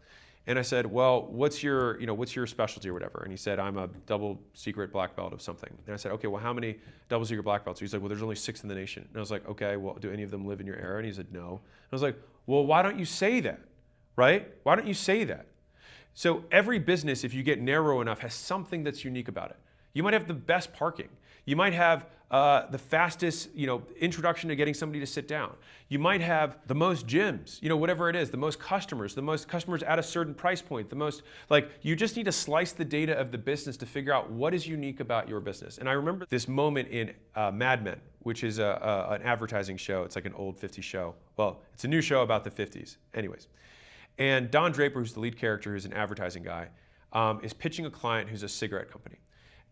And I said, well, what's your specialty or whatever? And he said, I'm a double secret black belt of something. And I said, okay, well, how many double secret black belts? He's like, well, there's only 6 in the nation. And I was like, okay, well, do any of them live in your area? And he said, no. And I was like, well, why don't you say that? right? Why don't you say that? So every business, if you get narrow enough, has something that's unique about it. You might have the best parking. You might have the fastest, introduction to getting somebody to sit down. You might have the most gyms, whatever it is, the most customers at a certain price point, you just need to slice the data of the business to figure out what is unique about your business. And I remember this moment in Mad Men, which is an advertising show. It's like an old 50s show. Well, it's a new show about the 50s. Anyways. And Don Draper, who's the lead character, who's an advertising guy, is pitching a client who's a cigarette company.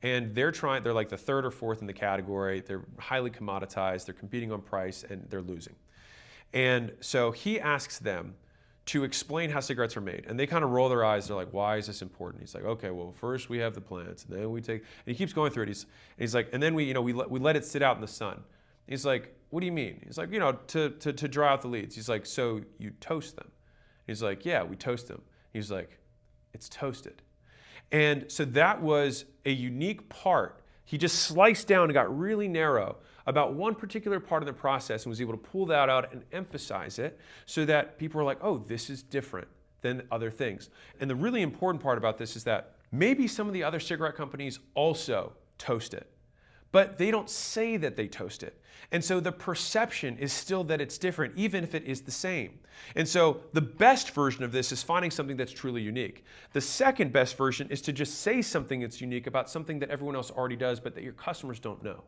And they're like the third or fourth in the category. They're highly commoditized. They're competing on price, and they're losing. And so he asks them to explain how cigarettes are made. And they kind of roll their eyes. They're like, why is this important? He's like, okay, well, first we have the plants, and then we take, and he keeps going through it. He's like, and then we let it sit out in the sun. He's like, what do you mean? He's like, to dry out the leaves. He's like, so you toast them? He's like, yeah, we toast them. He's like, it's toasted. And so that was a unique part. He just sliced down and got really narrow about one particular part of the process and was able to pull that out and emphasize it so that people were like, oh, this is different than other things. And the really important part about this is that maybe some of the other cigarette companies also toast it, but they don't say that they toast it. And so the perception is still that it's different, even if it is the same. And so the best version of this is finding something that's truly unique. The second best version is to just say something that's unique about something that everyone else already does, but that your customers don't know.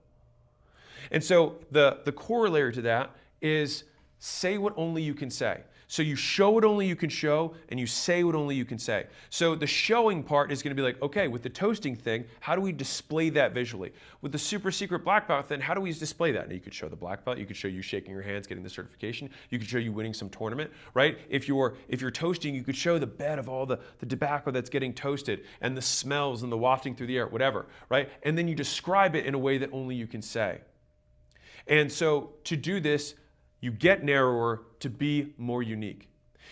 And so the corollary to that is say what only you can say. So you show what only you can show, and you say what only you can say. So the showing part is going to be like, okay, with the toasting thing, how do we display that visually? With the super secret black belt thing, how do we display that? Now, you could show the black belt, you could show you shaking your hands, getting the certification, you could show you winning some tournament, right? If you're toasting, you could show the bed of all the tobacco that's getting toasted, and the smells and the wafting through the air, whatever, right? And then you describe it in a way that only you can say. And so to do this, you get narrower to be more unique.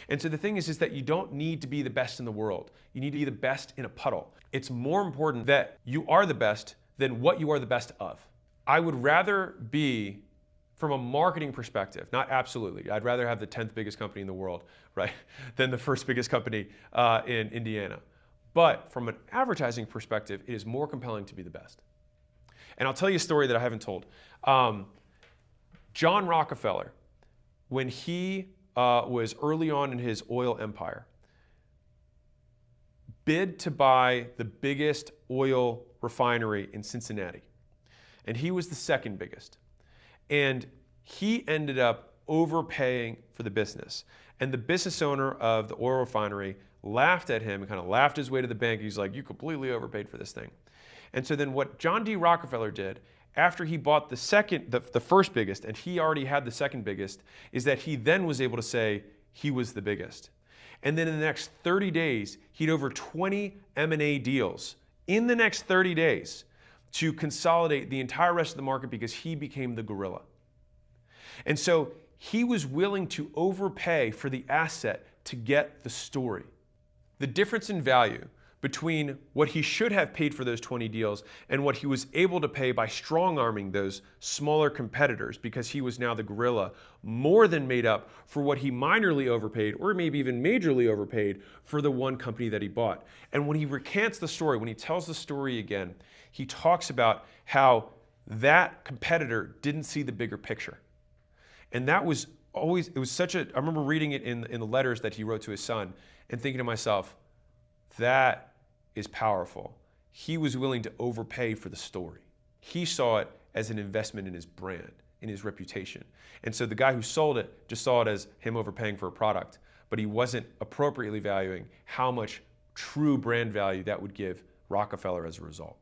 And so the thing is that you don't need to be the best in the world. You need to be the best in a puddle. It's more important that you are the best than what you are the best of. I would rather be, from a marketing perspective, not absolutely, I'd rather have the 10th biggest company in the world, right, than the first biggest company in Indiana. But from an advertising perspective, it is more compelling to be the best. And I'll tell you a story that I haven't told. John Rockefeller, when he was early on in his oil empire, bid to buy the biggest oil refinery in Cincinnati. And he was the second biggest. And he ended up overpaying for the business. And the business owner of the oil refinery laughed at him and kind of laughed his way to the bank. He's like, you completely overpaid for this thing. And so then what John D. Rockefeller did, after he bought the first biggest, and he already had the second biggest, is that he then was able to say he was the biggest. And then in the next 30 days, he had over 20 M&A deals in the next 30 days to consolidate the entire rest of the market because he became the gorilla. And so he was willing to overpay for the asset to get the story. The difference in value between what he should have paid for those 20 deals and what he was able to pay by strong-arming those smaller competitors because he was now the gorilla, more than made up for what he minorly overpaid or maybe even majorly overpaid for the one company that he bought. And when he recants the story, when he tells the story again, he talks about how that competitor didn't see the bigger picture. And that was always, it was such a, I remember reading it in the letters that he wrote to his son and thinking to myself, that is powerful. He was willing to overpay for the story. He saw it as an investment in his brand, in his reputation. And so the guy who sold it just saw it as him overpaying for a product, but he wasn't appropriately valuing how much true brand value that would give Rockefeller as a result.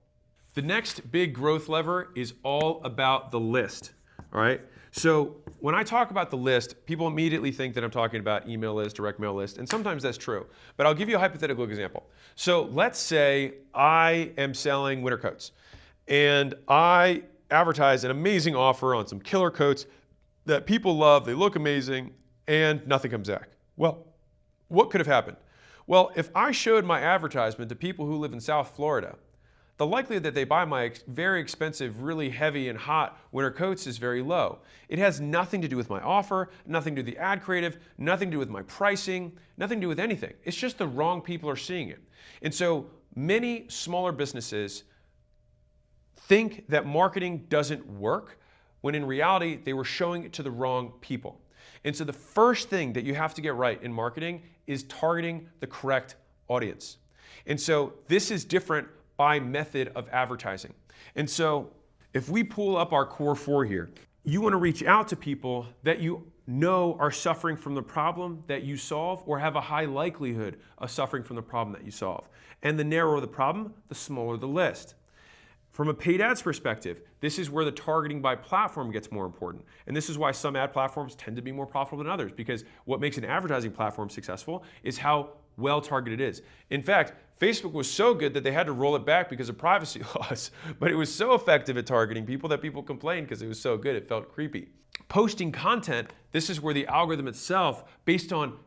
The next big growth lever is all about the list, all right? So when I talk about the list, people immediately think that I'm talking about email list, direct mail list, and sometimes that's true. But I'll give you a hypothetical example. So let's say I am selling winter coats, and I advertise an amazing offer on some killer coats that people love, they look amazing, and nothing comes back. Well, what could have happened? Well, if I showed my advertisement to people who live in South Florida, the likelihood that they buy my very expensive, really heavy and hot winter coats is very low. It has nothing to do with my offer, nothing to do with the ad creative, nothing to do with my pricing, nothing to do with anything. It's just the wrong people are seeing it. And so many smaller businesses think that marketing doesn't work when in reality they were showing it to the wrong people. And so the first thing that you have to get right in marketing is targeting the correct audience. And so this is different by method of advertising. And so if we pull up our core 4 here, you want to reach out to people that you know are suffering from the problem that you solve or have a high likelihood of suffering from the problem that you solve. And the narrower the problem, the smaller the list. From a paid ads perspective, this is where the targeting by platform gets more important. And this is why some ad platforms tend to be more profitable than others, because what makes an advertising platform successful is how well targeted it is. In fact, Facebook was so good that they had to roll it back because of privacy laws, but it was so effective at targeting people that people complained because it was so good, it felt creepy. Posting content, this is where the algorithm itself, based on,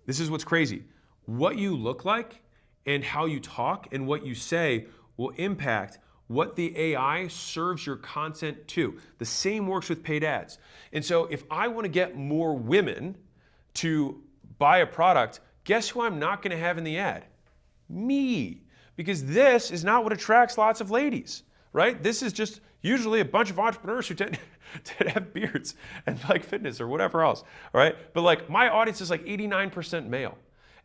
this is what's crazy, what you look like and how you talk and what you say will impact what the AI serves your content to. The same works with paid ads. And so if I want to get more women to buy a product, guess who I'm not going to have in the ad? Me. Because this is not what attracts lots of ladies, right? This is just usually a bunch of entrepreneurs who tend to have beards and like fitness or whatever else, all right? But like my audience is like 89% male.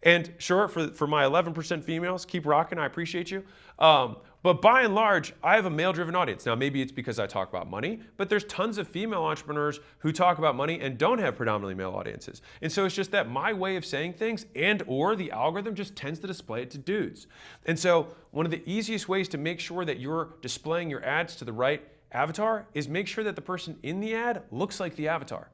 And sure, for my 11% females, keep rocking, I appreciate you. But by and large, I have a male-driven audience. Now, maybe it's because I talk about money, but there's tons of female entrepreneurs who talk about money and don't have predominantly male audiences. And so it's just that my way of saying things and or the algorithm just tends to display it to dudes. And so one of the easiest ways to make sure that you're displaying your ads to the right avatar is make sure that the person in the ad looks like the avatar.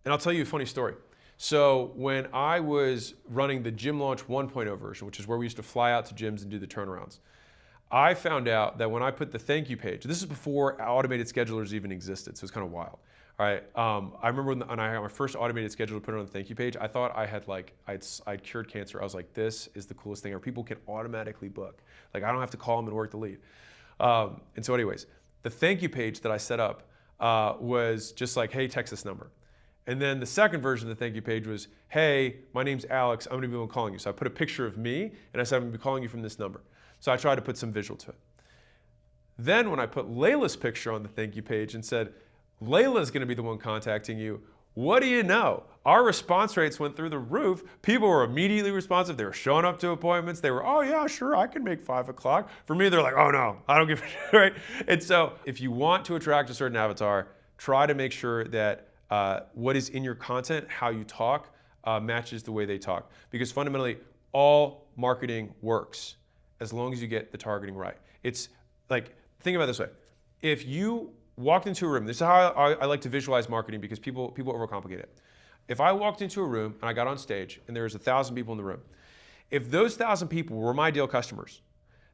And I'll tell you a funny story. So when I was running the Gym Launch 1.0 version, which is where we used to fly out to gyms and do the turnarounds, I found out that when I put the thank you page, this is before automated schedulers even existed, so it's kind of wild. All right, I remember when I got my first automated scheduler to put it on the thank you page, I thought I had I'd cured cancer. I was like, this is the coolest thing, or people can automatically book. Like I don't have to call them and work the lead. And so anyways, the thank you page that I set up was just like, hey, text this number. And then the second version of the thank you page was, hey, my name's Alex, I'm gonna be the one calling you. So I put a picture of me and I said, I'm gonna be calling you from this number. So I tried to put some visual to it. Then when I put Layla's picture on the thank you page and said, Layla's gonna be the one contacting you, what do you know? Our response rates went through the roof. People were immediately responsive. They were showing up to appointments. They were, oh yeah, sure, I can make 5 o'clock. For me, they're like, oh no, I don't give a shit, right? And so if you want to attract a certain avatar, try to make sure that what is in your content, how you talk, matches the way they talk. Because fundamentally, all marketing works as long as you get the targeting right. It's like, think about it this way. If you walked into a room, this is how I like to visualize marketing because people overcomplicate it. If I walked into a room and I got on stage and there was 1,000 people in the room, if those 1,000 people were my ideal customers,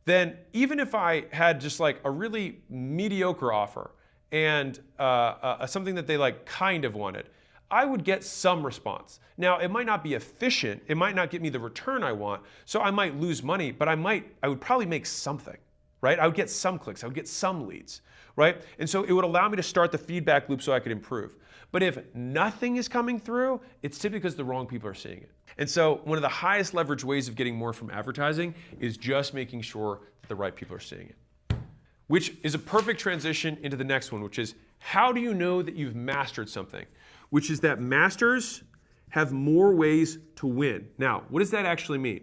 then even if I had just like a really mediocre offer and something that they like kind of wanted, I would get some response. Now, it might not be efficient, it might not get me the return I want, so I might lose money, but I would probably make something, right? I would get some clicks, I would get some leads, right? And so it would allow me to start the feedback loop so I could improve. But if nothing is coming through, it's typically because the wrong people are seeing it. And so one of the highest leverage ways of getting more from advertising is just making sure that the right people are seeing it. Which is a perfect transition into the next one, which is how do you know that you've mastered something? Which is that masters have more ways to win. Now, what does that actually mean?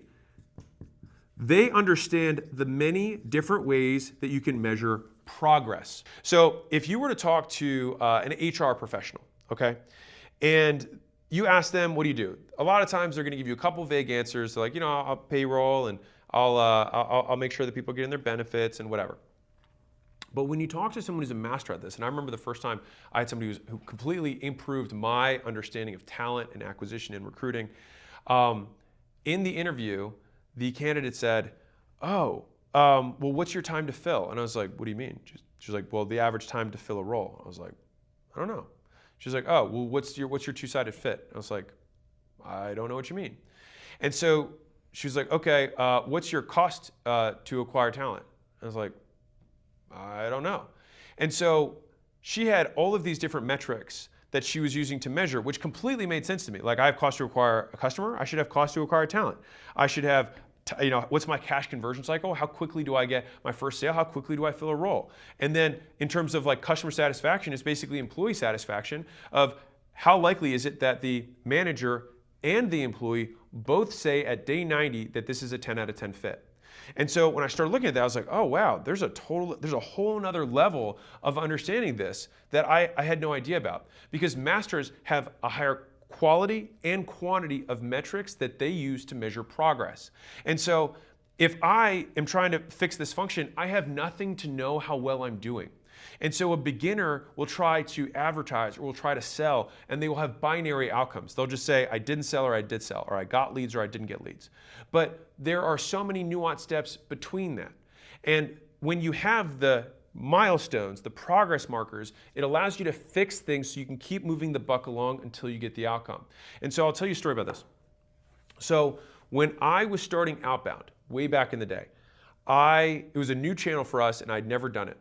They understand the many different ways that you can measure progress. So if you were to talk to an HR professional, okay, and you ask them, what do you do? A lot of times they're gonna give you a couple vague answers. They're like, you know, I'll payroll and I'll make sure that people get in their benefits and whatever. But when you talk to someone who's a master at this, and I remember the first time I had somebody who completely improved my understanding of talent and acquisition and recruiting, in the interview, the candidate said, oh, well, what's your time to fill? And I was like, what do you mean? She's like, well, the average time to fill a role. I was like, I don't know. She's like, oh, well, what's your two-sided fit? I was like, I don't know what you mean. And so she was like, okay, what's your cost to acquire talent? I was like, I don't know. And so she had all of these different metrics that she was using to measure, which completely made sense to me. Like, I have cost to acquire a customer, I should have cost to acquire talent. I should have, what's my cash conversion cycle? How quickly do I get my first sale? How quickly do I fill a role? And then in terms of like customer satisfaction, it's basically employee satisfaction of how likely is it that the manager and the employee both say at day 90 that this is a 10 out of 10 fit. And so when I started looking at that, I was like, oh wow, there's a whole nother level of understanding this that I had no idea about. Because masters have a higher quality and quantity of metrics that they use to measure progress. And so if I am trying to fix this function, I have nothing to know how well I'm doing. And so a beginner will try to advertise or will try to sell, and they will have binary outcomes. They'll just say, I didn't sell or I did sell, or I got leads or I didn't get leads. But there are so many nuanced steps between that. And when you have the milestones, the progress markers, it allows you to fix things so you can keep moving the buck along until you get the outcome. And so I'll tell you a story about this. So when I was starting Outbound, way back in the day, it was a new channel for us and I'd never done it.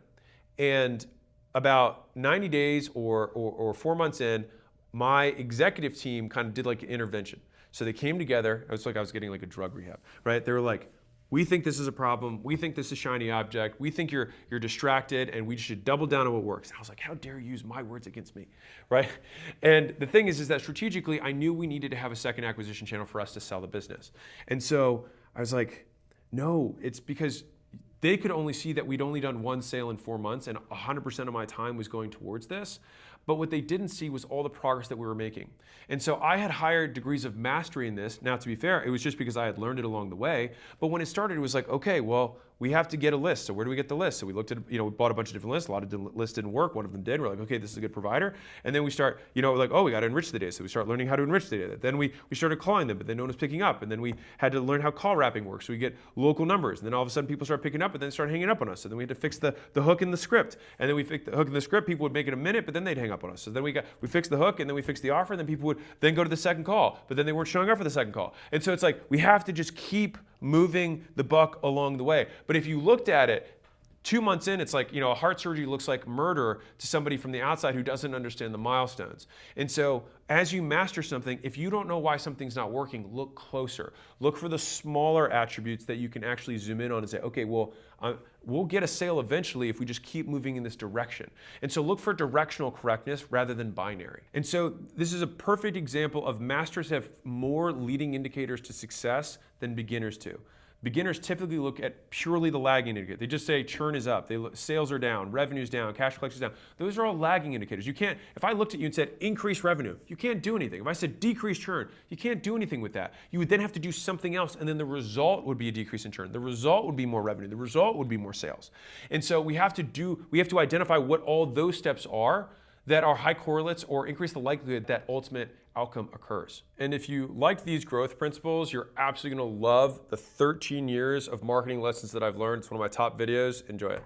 And about 90 days or 4 months in, my executive team kind of did like an intervention. So they came together. It was like I was getting like a drug rehab, right? They were like, we think this is a problem. We think this is a shiny object. We think you're distracted and we should double down on what works. And I was like, how dare you use my words against me, right? And the thing is that strategically, I knew we needed to have a second acquisition channel for us to sell the business. And so I was like, no, it's because they could only see that we'd only done one sale in 4 months and 100% of my time was going towards this. But what they didn't see was all the progress that we were making. And so I had higher degrees of mastery in this. Now, to be fair, it was just because I had learned it along the way. But when it started, it was like, okay, well, we have to get a list. So where do we get the list? So we looked at, we bought a bunch of different lists. A lot of lists didn't work. One of them did. We're like, okay, this is a good provider. And then we start, like, oh, we got to enrich the data. So we start learning how to enrich the data. Then we started calling them, but then no one was picking up. And then we had to learn how call wrapping works. So we get local numbers. And then all of a sudden people start picking up, and then start hanging up on us. So then we had to fix the hook in the script. And then we fixed the hook in the script. People would make it a minute, but then they'd hang up on us. So then we fixed the hook, and then we fixed the offer, and then people would then go to the second call, but then they weren't showing up for the second call. And so it's like, we have to just keep moving the buck along the way. But if you looked at it, 2 months in, it's like, a heart surgery looks like murder to somebody from the outside who doesn't understand the milestones. And so as you master something, if you don't know why something's not working, look closer. Look for the smaller attributes that you can actually zoom in on and say, okay, well, we'll get a sale eventually if we just keep moving in this direction. And so look for directional correctness rather than binary. And so this is a perfect example of masters have more leading indicators to success than beginners do. Beginners typically look at purely the lagging indicator. They just say churn is up, sales are down, revenue's down, cash collection is down. Those are all lagging indicators. You can't, if I looked at you and said increase revenue, you can't do anything. If I said decrease churn, you can't do anything with that. You would then have to do something else, and then the result would be a decrease in churn. The result would be more revenue. The result would be more sales. And so we have to identify what all those steps are that are high correlates or increase the likelihood that ultimate outcome occurs. And if you like these growth principles, you're absolutely gonna love the 13 years of marketing lessons that I've learned. It's one of my top videos. Enjoy it.